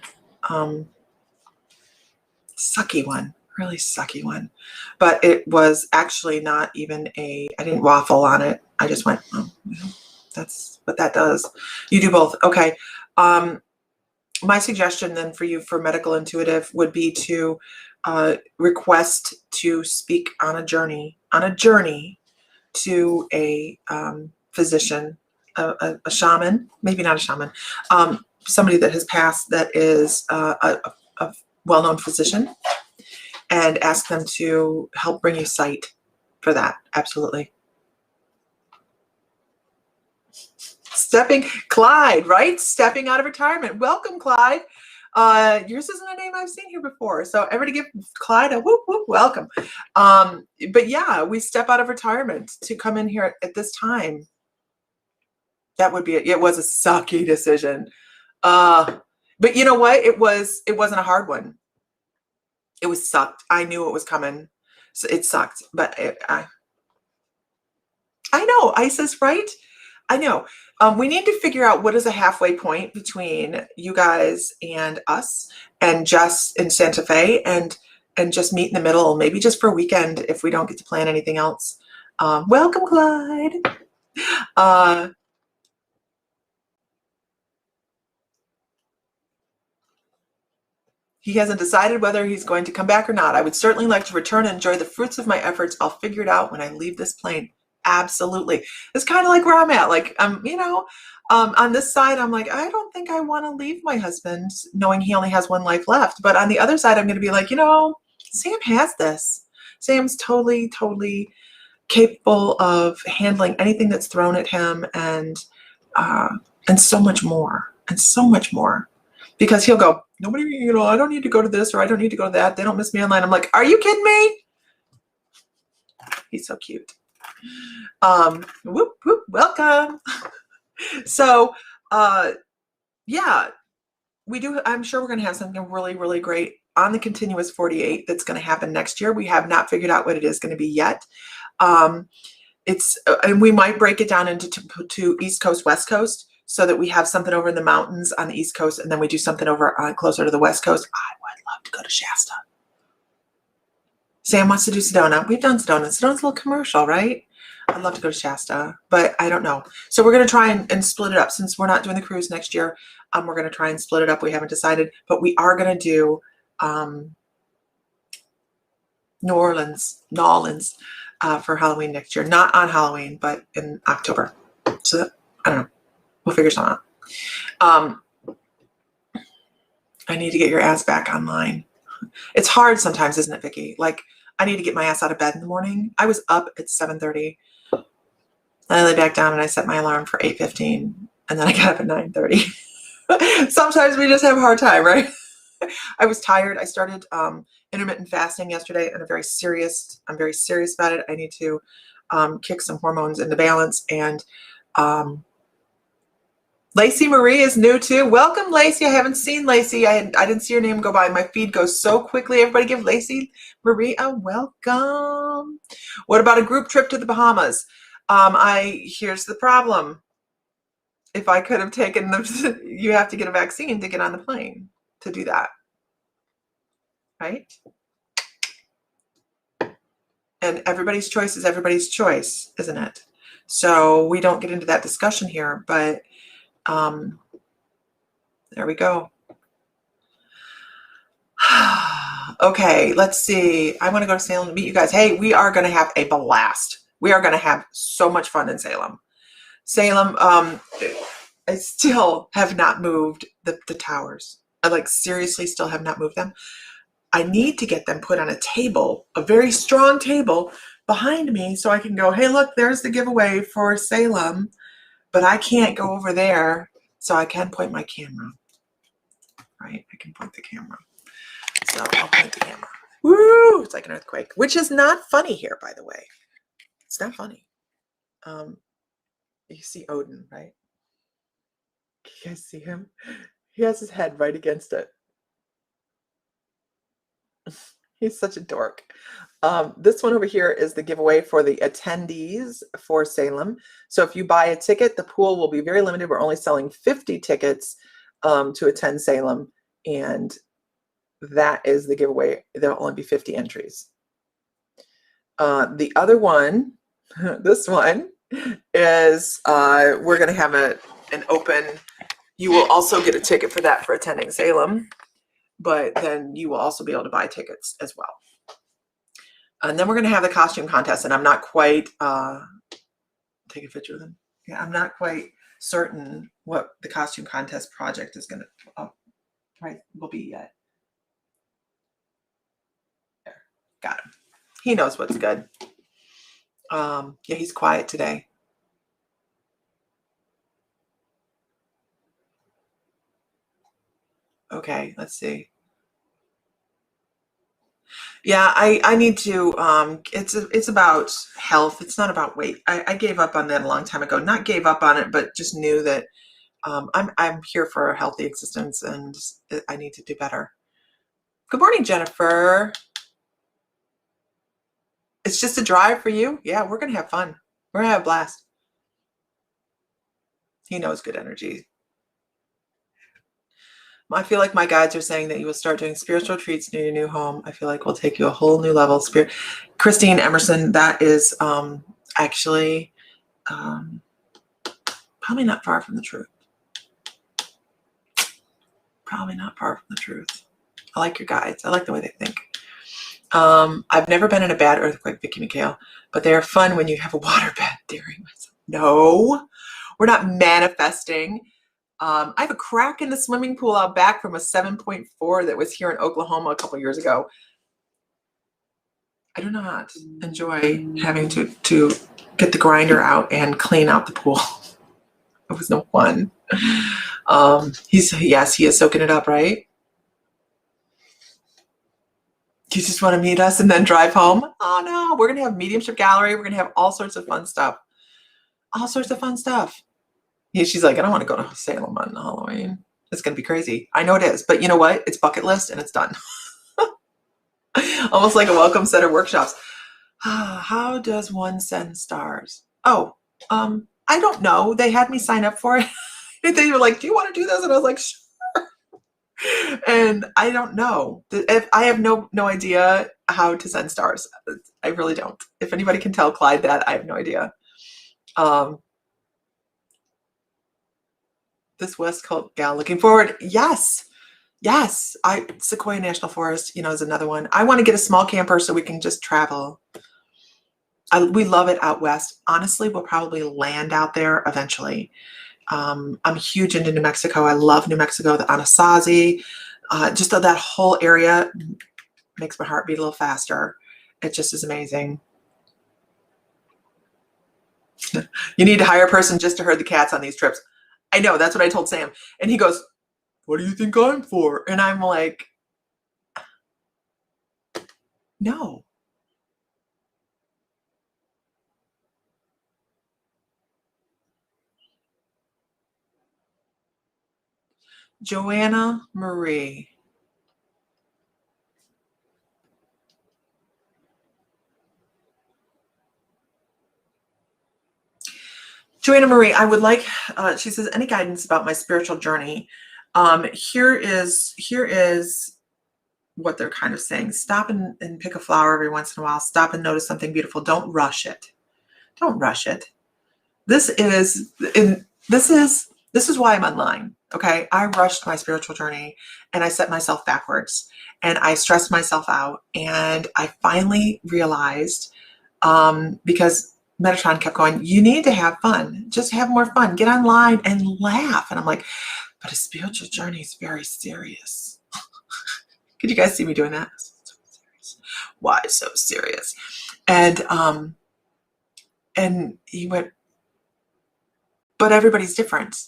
Sucky one, really sucky one. But it was actually not even I didn't waffle on it. I just went, oh, that's what that does. You do both. Okay. My suggestion then for you for medical intuitive would be to request to speak on a journey to a physician a shaman, maybe not a shaman, somebody that has passed that is a well-known physician, and ask them to help bring you sight for that. Absolutely. Clyde, right? Stepping out of retirement. Welcome, Clyde. Yours isn't a name I've seen here before. So everybody give Clyde a whoop, whoop, welcome. But yeah, we step out of retirement to come in here at this time. That would be it. It was a sucky decision. But you know what? It wasn't a hard one. It was sucked. I knew it was coming. So it sucked. But I know, Isis, right? I know. We need to figure out what is a halfway point between you guys and us, and Jess in Santa Fe, and just meet in the middle, maybe just for a weekend if we don't get to plan anything else. Welcome, Clyde. He hasn't decided whether he's going to come back or not. I would certainly like to return and enjoy the fruits of my efforts. I'll figure it out when I leave this plane. Absolutely. It's kind of like where I'm at. Like, on this side, I'm like, I don't think I want to leave my husband knowing he only has one life left. But on the other side, I'm going to be like, Sam has this. Sam's totally, totally capable of handling anything that's thrown at him, and so much more, and so much more. Because he'll go, nobody, I don't need to go to this, or I don't need to go to that. They don't miss me online. I'm like, are you kidding me? He's so cute. Whoop, whoop, welcome. So, yeah, we do. I'm sure we're going to have something really, really great on the continuous 48 that's going to happen next year. We have not figured out what it is going to be yet. And we might break it down into to East Coast, West Coast, so that we have something over in the mountains on the East Coast, and then we do something over closer to the West Coast. I would love to go to Shasta. Sam wants to do Sedona. We've done Sedona. Sedona's a little commercial, right? I'd love to go to Shasta, but I don't know. So we're going to try and split it up. Since we're not doing the cruise next year, we're going to try and split it up. We haven't decided, but we are going to do New Orleans for Halloween next year. Not on Halloween, but in October. So I don't know. We'll figure something out. I need to get your ass back online. It's hard sometimes, isn't it, Vicki? Like, I need to get my ass out of bed in the morning. I was up at 7:30. I lay back down and I set my alarm for 8:15, and then I got up at 9:30. Sometimes we just have a hard time, right? I was tired. I started intermittent fasting yesterday, and I'm very serious about it. I need to kick some hormones into balance. And Lacey Marie is new too. Welcome, Lacey. I haven't seen Lacey. I didn't see your name go by. My feed goes so quickly. Everybody give Lacey Marie a welcome. What about a group trip to the Bahamas? Here's the problem. If I could have taken you have to get a vaccine to get on the plane to do that. Right? And everybody's choice is everybody's choice, isn't it? So we don't get into that discussion here, but there we go. Okay, let's see. I want to go to Salem to meet you guys. Hey, we are going to have a blast. We are going to have so much fun in Salem. Salem, I still have not moved the towers. I seriously still have not moved them. I need to get them put on a table, a very strong table behind me, so I can go, hey, look, there's the giveaway for Salem. But I can't go over there, so I can point my camera. Right? I can point the camera. So I'll point the camera. Woo! It's like an earthquake, which is not funny here, by the way. It's not funny. You see Odin, right? Can you guys see him? He has his head right against it. He's such a dork. This one over here is the giveaway for the attendees for Salem. So if you buy a ticket, the pool will be very limited. We're only selling 50 tickets to attend Salem, and that is the giveaway. There'll only be 50 entries. The other one, this one, is we're going to have an open. You will also get a ticket for that for attending Salem, but then you will also be able to buy tickets as well. And then we're going to have the costume contest, and I'm not quite take a picture of them. Yeah, I'm not quite certain what the costume contest project is going to will be yet. There, got him. He knows what's good. Yeah, he's quiet today. Okay, let's see. Yeah, I need to, it's about health. It's not about weight. I gave up on that a long time ago. Not gave up on it, but just knew that I'm here for a healthy existence and I need to do better. Good morning, Jennifer. It's just a drive for you? Yeah, we're going to have fun. We're going to have a blast. He knows good energy. I feel like my guides are saying that you will start doing spiritual retreats near your new home. I feel like we'll take you a whole new level of spirit. Christine Emerson, that is actually probably not far from the truth. Probably not far from the truth. I like your guides. I like the way they think. I've never been in a bad earthquake, Vicki McHale, but they are fun when you have a waterbed, daring myself. No, we're not manifesting. I have a crack in the swimming pool out back from a 7.4 that was here in Oklahoma a couple years ago. I do not enjoy having to get the grinder out and clean out the pool. It was no fun. He is soaking it up, right? You just want to meet us and then drive home? Oh no, we're going to have mediumship gallery. We're going to have all sorts of fun stuff. All sorts of fun stuff. Yeah, she's like, I don't want to go to Salem on Halloween. It's going to be crazy. I know it is, but you know what? It's bucket list and it's done. Almost like a welcome set of workshops. How does one send stars? Oh, I don't know. They had me sign up for it. They were like, do you want to do this? And I was like, sure. And I don't know. I have no idea how to send stars. I really don't. If anybody can tell Clyde that, I have no idea. This West Coast gal looking forward. Yes. Sequoia National Forest, is another one. I want to get a small camper so we can just travel. We love it out west. Honestly, we'll probably land out there eventually. I'm huge into New Mexico. I love New Mexico, the Anasazi, just that whole area makes my heart beat a little faster. It just is amazing. You need to hire a person just to herd the cats on these trips. I know, that's what I told Sam. And he goes, what do you think I'm for? And I'm like, no. Joanna Marie. Joanna Marie, I would like, she says, any guidance about my spiritual journey? Here is what they're kind of saying. Stop and pick a flower every once in a while. Stop and notice something beautiful. Don't rush it. Don't rush it. This is why I'm online. Okay. I rushed my spiritual journey and I set myself backwards and I stressed myself out. And I finally realized, because Metatron kept going, you need to have fun. Just have more fun. Get online and laugh. And I'm like, but a spiritual journey is very serious. Could you guys see me doing that? So serious. Why so serious? And he went, but everybody's different.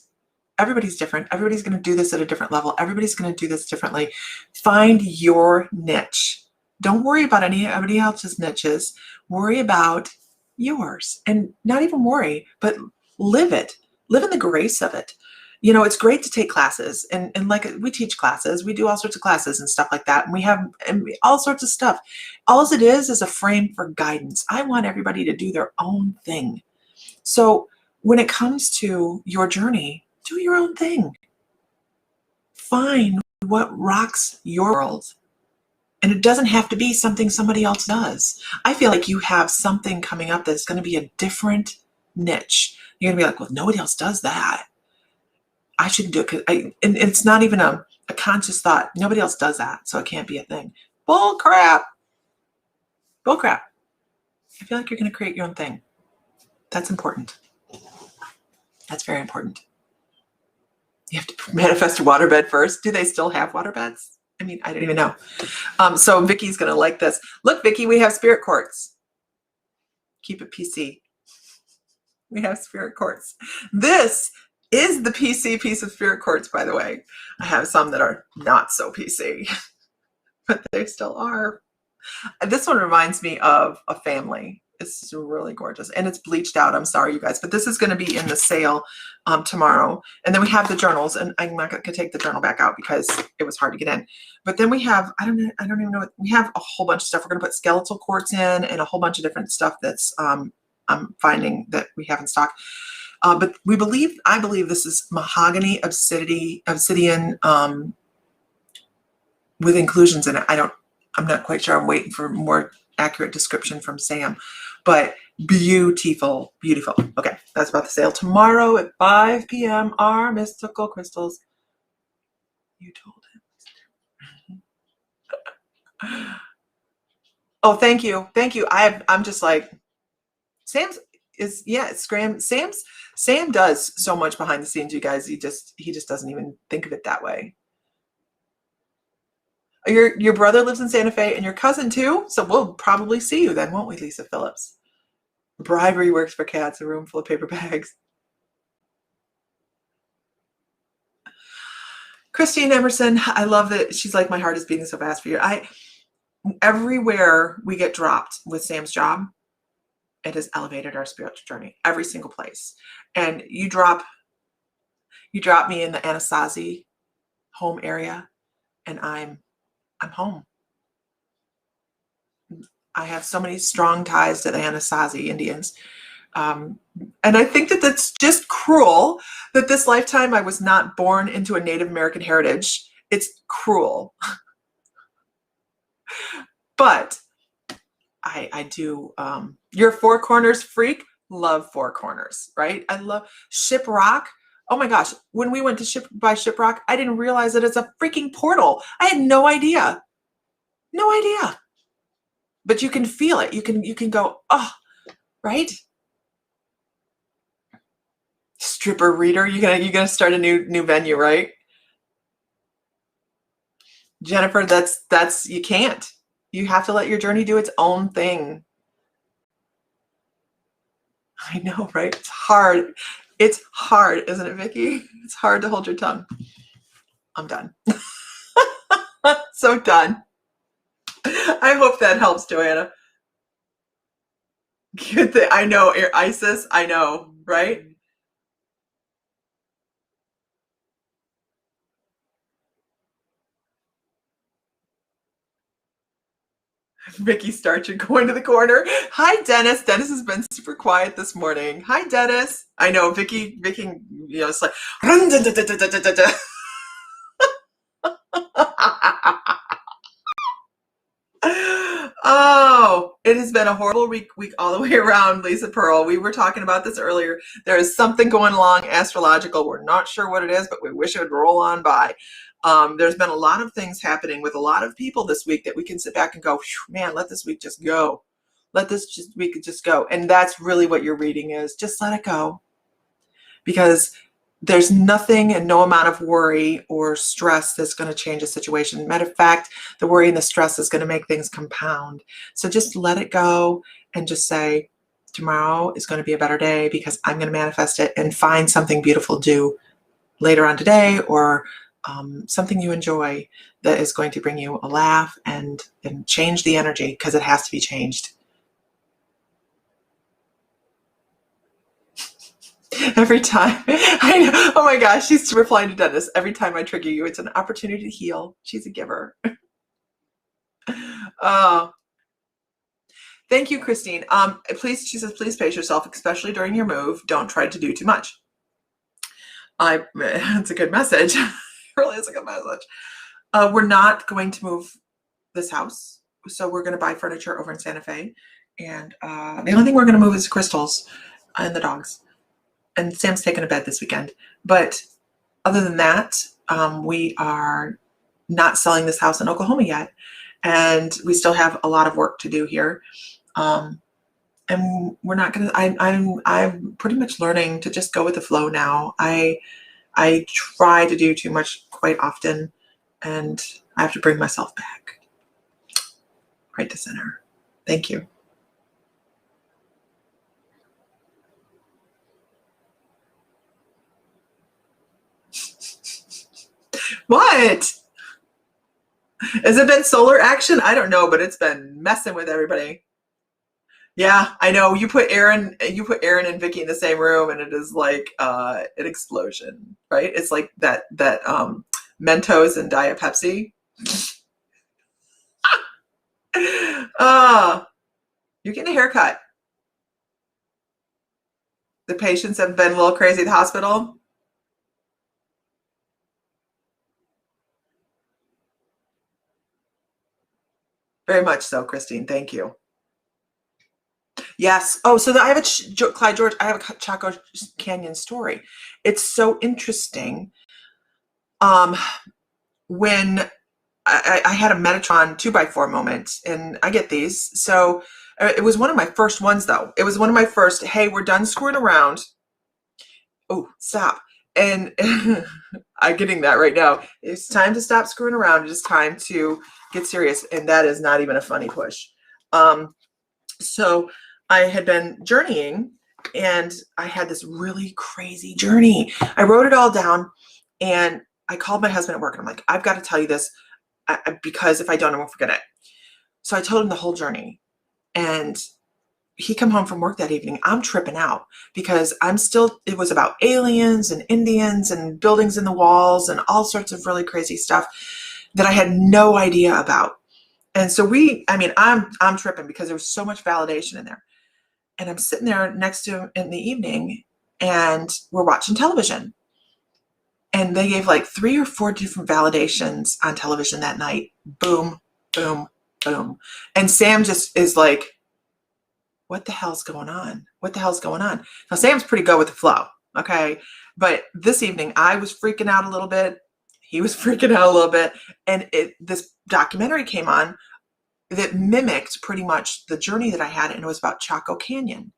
Everybody's different. Everybody's going to do this at a different level. Everybody's going to do this differently. Find your niche. Don't worry about anybody else's niches. Worry about yours, and not even worry, but live it. Live in the grace of it. It's great to take classes and like we teach classes, we do all sorts of classes and stuff like that. And we have all sorts of stuff. All it is a frame for guidance. I want everybody to do their own thing. So when it comes to your journey, do your own thing. Find what rocks your world. And it doesn't have to be something somebody else does. I feel like you have something coming up that's going to be a different niche. You're going to be like, well, nobody else does that. I shouldn't do it. And it's not even a conscious thought. Nobody else does that, so it can't be a thing. Bull crap. Bull crap. I feel like you're going to create your own thing. That's important. That's very important. You have to manifest a waterbed first. Do they still have waterbeds? I mean, I don't even know. So Vicky's going to like this. Look, Vicky, we have spirit quartz. Keep it PC. We have spirit quartz. This is the PC piece of spirit quartz, by the way. I have some that are not so PC, but they still are. This one reminds me of a family. It's really gorgeous, and it's bleached out. I'm sorry, you guys, but this is going to be in the sale tomorrow. And then we have the journals, and I'm not going to take the journal back out because it was hard to get in. But then we have, I don't even know what, we have a whole bunch of stuff. We're going to put skeletal quartz in and a whole bunch of different stuff that's I'm finding that we have in stock. But I believe this is mahogany obsidian with inclusions in it. I'm not quite sure. I'm waiting for more accurate description from Sam, but beautiful, beautiful. Okay, that's about the sale tomorrow at 5 p.m. Our mystical crystals. You told him. Oh, thank you, thank you. I'm just like, Sam does so much behind the scenes, you guys. He just doesn't even think of it that way. Your brother lives in Santa Fe and your cousin too? So we'll probably see you then, won't we, Lisa Phillips? Bribery works for cats, a room full of paper bags. Christine Emerson, I love that she's like, my heart is beating so fast for you. Everywhere we get dropped with Sam's job, it has elevated our spiritual journey. Every single place. And you drop me in the Anasazi home area, and I'm home. I have so many strong ties to the Anasazi Indians. And I think that that's just cruel that this lifetime I was not born into a Native American heritage. It's cruel. But I do, you're a Four Corners freak. Love Four Corners, right? I love Shiprock. Oh my gosh, when we went to Shiprock, I didn't realize that it's a freaking portal. I had no idea. No idea. But you can feel it. You can go, oh, right? Stripper reader, you're gonna start a new venue, right? Jennifer, that's you can't. You have to let your journey do its own thing. I know, right? It's hard. It's hard, isn't it, Vicki? It's hard to hold your tongue. I'm done. So done. I hope that helps, Joanna. Good thing. I know, Isis. I know, right? Vicky starts going to the corner. Hi, Dennis. Dennis has been super quiet this morning. Hi, Dennis. I know, Vicky, it's like, oh, it has been a horrible week all the way around, Lisa Pearl. We were talking about this earlier. There is something going along astrological. We're not sure what it is, but we wish it would roll on by. There's been a lot of things happening with a lot of people this week that we can sit back and go, man, let this week just go. Let this week just go. And that's really what your reading is. Just let it go. Because there's nothing and no amount of worry or stress that's going to change a situation. Matter of fact, the worry and the stress is going to make things compound. So just let it go and just say, tomorrow is going to be a better day because I'm going to manifest it, and find something beautiful to do later on today, or something you enjoy that is going to bring you a laugh and change the energy, because it has to be changed. Every time, I know, oh my gosh, she's replying to Dennis. Every time I trigger you, it's an opportunity to heal. She's a giver. Thank you, Christine. Please, she says, please pace yourself, especially during your move. Don't try to do too much. It's a good message. It really is a good message. We're not going to move this house, so we're going to buy furniture over in Santa Fe, and the only thing we're going to move is crystals and the dogs. And Sam's taking a bed this weekend. But other than that, we are not selling this house in Oklahoma yet. And we still have a lot of work to do here. and we're not gonna. I'm pretty much learning to just go with the flow now. I try to do too much quite often, and I have to bring myself back. Right to center. Thank you. What? Has it been solar action? I don't know, but it's been messing with everybody. Yeah, I know. You put Aaron and Vicky in the same room and it is like an explosion, right? It's like that Mentos and Diet Pepsi. Ah, you're getting a haircut. The patients have been a little crazy at the hospital. Very much so, Christine. Thank you. Yes. Oh, so I have Clyde George. I have a Chaco Canyon story. It's so interesting. Um, when I had a Metatron 2x4 moment, and I get these. So it was one of my first ones, though. It was one of my first, hey, we're done screwing around. Oh, stop. And I'm getting that right now. It's time to stop screwing around. It is time to get serious. And that is not even a funny push. So I had been journeying and I had this really crazy journey. I wrote it all down and I called my husband at work and I'm like, I've got to tell you this because if I don't, I won't forget it. So I told him the whole journey and he come home from work that evening. I'm tripping out because it was about aliens and Indians and buildings in the walls and all sorts of really crazy stuff that I had no idea about. And so I'm tripping because there was so much validation in there. And I'm sitting there next to him in the evening and we're watching television. And they gave like 3 or 4 different validations on television that night. Boom, boom, boom. And Sam just is like, what the hell's going on? What the hell's going on? Now, Sam's pretty good with the flow, okay? But this evening, I was freaking out a little bit. He was freaking out a little bit. And this documentary came on that mimicked pretty much the journey that I had, and it was about Chaco Canyon.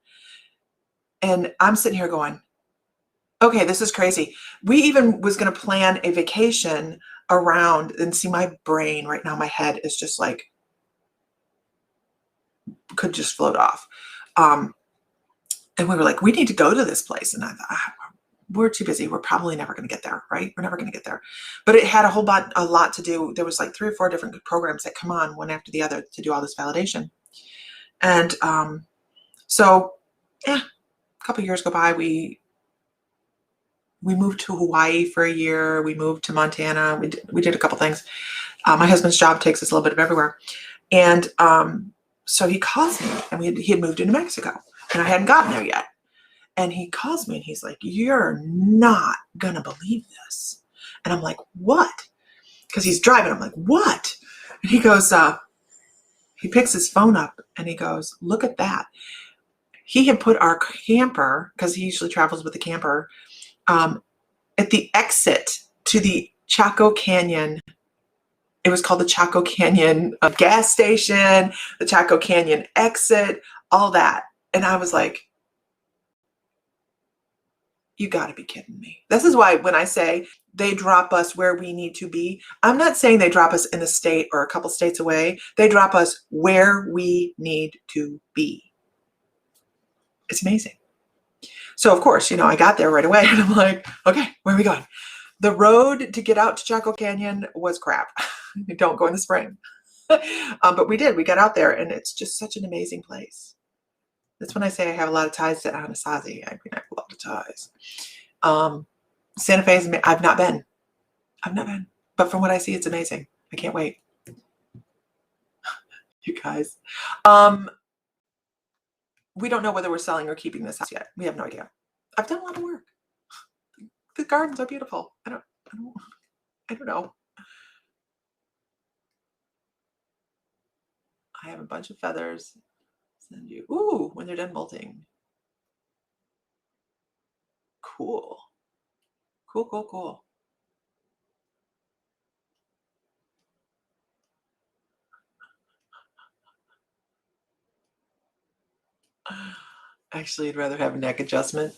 And I'm sitting here going, okay, this is crazy. We even was going to plan a vacation around, and see, my brain right now, my head is just like, could just float off. And we were like, we need to go to this place. And I thought, we're too busy. We're probably never going to get there, right? We're never going to get there. But it had a lot to do. There was like 3 or 4 different programs that come on one after the other to do all this validation. And so, yeah, a couple of years go by. We moved to Hawaii for a year. We moved to Montana. We did a couple things. My husband's job takes us a little bit of everywhere. And so he calls me, and he had moved into Mexico, and I hadn't gotten there yet. And he calls me and he's like, you're not going to believe this. And I'm like, what? Because he's driving. I'm like, what? And he goes, he picks his phone up and he goes, look at that. He had put our camper, because he usually travels with the camper, at the exit to the Chaco Canyon. It was called the Chaco Canyon gas station, the Chaco Canyon exit, all that. And I was like, you got to be kidding me. This is why when I say they drop us where we need to be, I'm not saying they drop us in a state or a couple states away. They drop us where we need to be. It's amazing. So, of course, I got there right away and I'm like, okay, where are we going? The road to get out to Chaco Canyon was crap. Don't go in the spring. But we did. We got out there and it's just such an amazing place. That's when I say I have a lot of ties to Anasazi. I have a lot of ties. Santa Fe is, I've not been. But from what I see, it's amazing. I can't wait. You guys. We don't know whether we're selling or keeping this house yet. We have no idea. I've done a lot of work. The gardens are beautiful. I don't know. I have a bunch of feathers. Send you. Ooh, when they're done molting. Cool. Cool. Actually, I'd rather have a neck adjustment.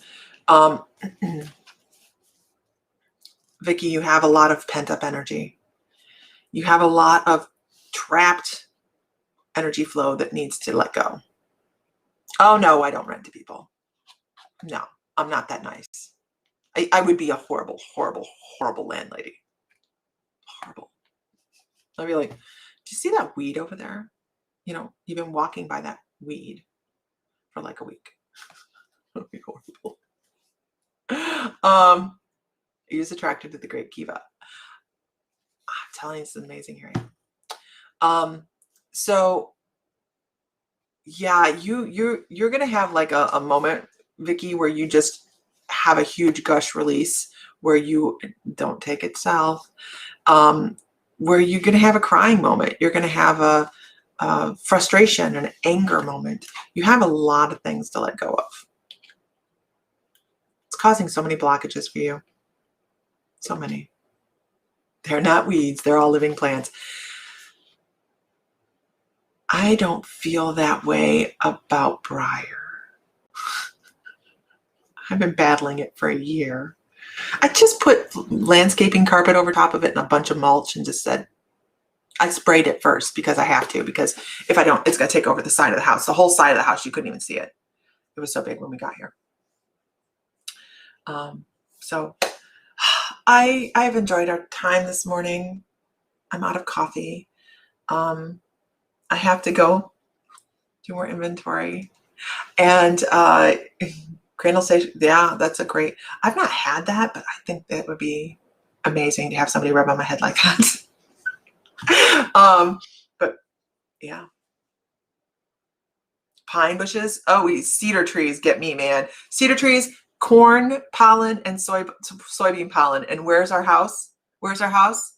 Vicky, you have a lot of pent-up energy. You have a lot of trapped energy flow that needs to let go. Oh, no, I don't rent to people. No, I'm not that nice. I would be a horrible, horrible, horrible landlady. Horrible. I'd be like, do you see that weed over there? You know, you've been walking by that weed for like a week. That would be horrible. He was attracted to the Great Kiva. I'm telling you, it's amazing hearing. So yeah, you're gonna have like a moment, Vicky, where you just have a huge gush release where you don't take it south, where you're gonna have a crying moment. You're gonna have a frustration and anger moment. You have a lot of things to let go of. It's causing so many blockages for you. So many. They're not weeds. They're all living plants. I don't feel that way about Briar. I've been battling it for a year. I just put landscaping carpet over top of it and a bunch of mulch and just said, I sprayed it first because I have to, because if I don't, it's going to take over the side of the house. The whole side of the house, you couldn't even see it. It was so big when we got here. So I've enjoyed our time this morning. I'm out of coffee. I have to go do more inventory. And cranial station, yeah, that's a great, I've not had that, but I think that would be amazing to have somebody rub on my head like that. But yeah. Pine bushes. Oh, cedar trees get me, man. Cedar trees, corn pollen, and soybean pollen. And where's our house? Where's our house?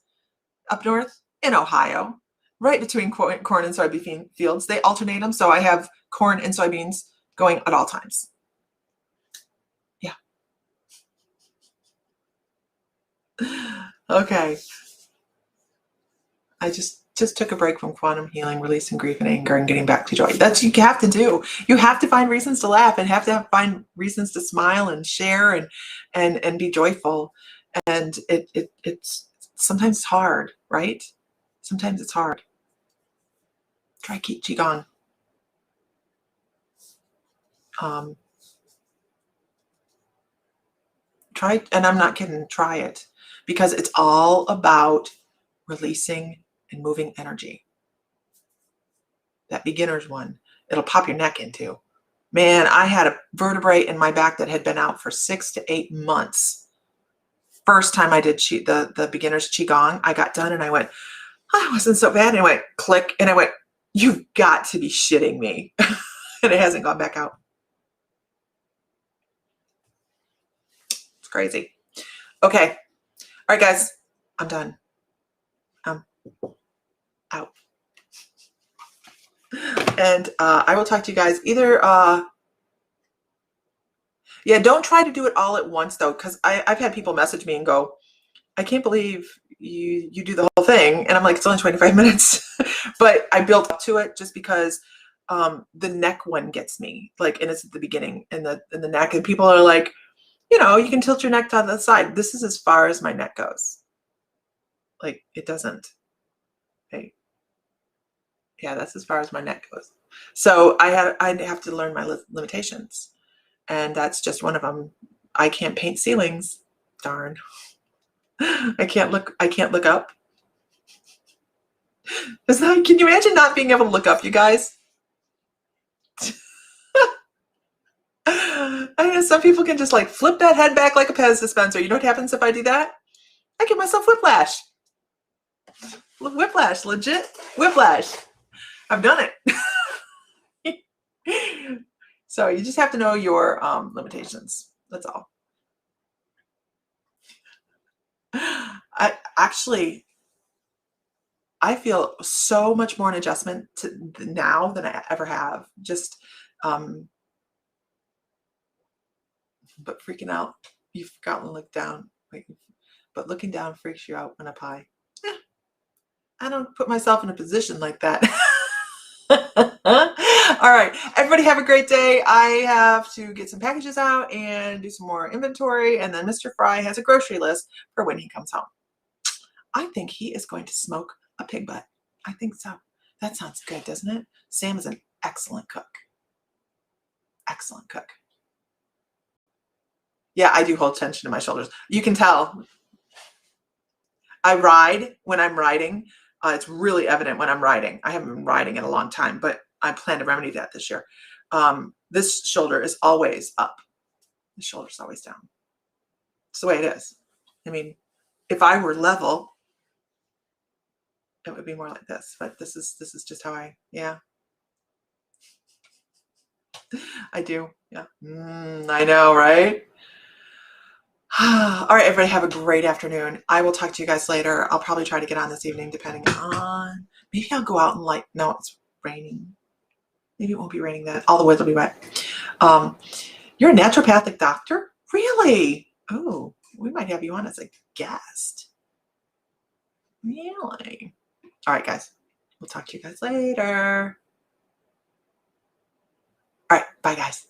Up north in Ohio, right between corn and soybean fields. They alternate them, so I have corn and soybeans going at all times. Yeah. Okay. I just took a break from quantum healing, releasing grief and anger, and getting back to joy. That's what you have to do. You have to find reasons to laugh and find reasons to smile and share and be joyful. And it's sometimes it's hard, right? Sometimes it's hard. Try Qigong. Try, and I'm not kidding, try it, because it's all about releasing and moving energy. That beginner's one, it'll pop your neck into. Man, I had a vertebrae in my back that had been out for 6 to 8 months. First time I did the beginner's Qigong, I got done and I went, oh, it wasn't so bad. And I went, click, and I went, you've got to be shitting me. And it hasn't gone back out. It's crazy. Okay. All right, guys, I'm done. I'm out. And I will talk to you guys either. Yeah, don't try to do it all at once, though, because I've had people message me and go, I can't believe you do the whole thing. And I'm like, it's only 25 minutes. But I built up to it just because the neck one gets me. Like, and it's at the beginning in the neck. And people are like, you know, you can tilt your neck to the side. This is as far as my neck goes. Like, it doesn't. Hey. Yeah, that's as far as my neck goes. So I'd have to learn my limitations. And that's just one of them. I can't paint ceilings. Darn. I can't look up. Can you imagine not being able to look up, you guys? I know some people can just like flip that head back like a Pez dispenser. You know what happens if I do that? I give myself whiplash. Whiplash, legit whiplash. I've done it. So you just have to know your limitations. That's all. I feel so much more in adjustment to now than I ever have. Just, but freaking out. You've forgotten to look down. But looking down freaks you out when up high. I don't put myself in a position like that. All right, everybody have a great day. I have to get some packages out and do some more inventory, and then Mr. Fry has a grocery list for when he comes home. I think he is going to smoke a pig butt. I think so. That sounds good, doesn't it? Sam is an excellent cook. Excellent cook. Yeah, I do hold tension in my shoulders. You can tell. I ride when I'm riding. It's really evident when I'm riding. I haven't been riding in a long time, but I plan to remedy that this year. This shoulder is always up. The shoulder's always down. It's the way it is. I mean, if I were level, it would be more like this, but this is just how yeah. I do. Yeah. I know, right? All right, everybody have a great afternoon. I will talk to you guys later. I'll probably try to get on this evening depending on, maybe I'll go out and no, it's raining. Maybe it won't be raining then. All the woods will be wet. You're a naturopathic doctor? Really? Oh, we might have you on as a guest. Really? All right, guys. We'll talk to you guys later. All right. Bye, guys.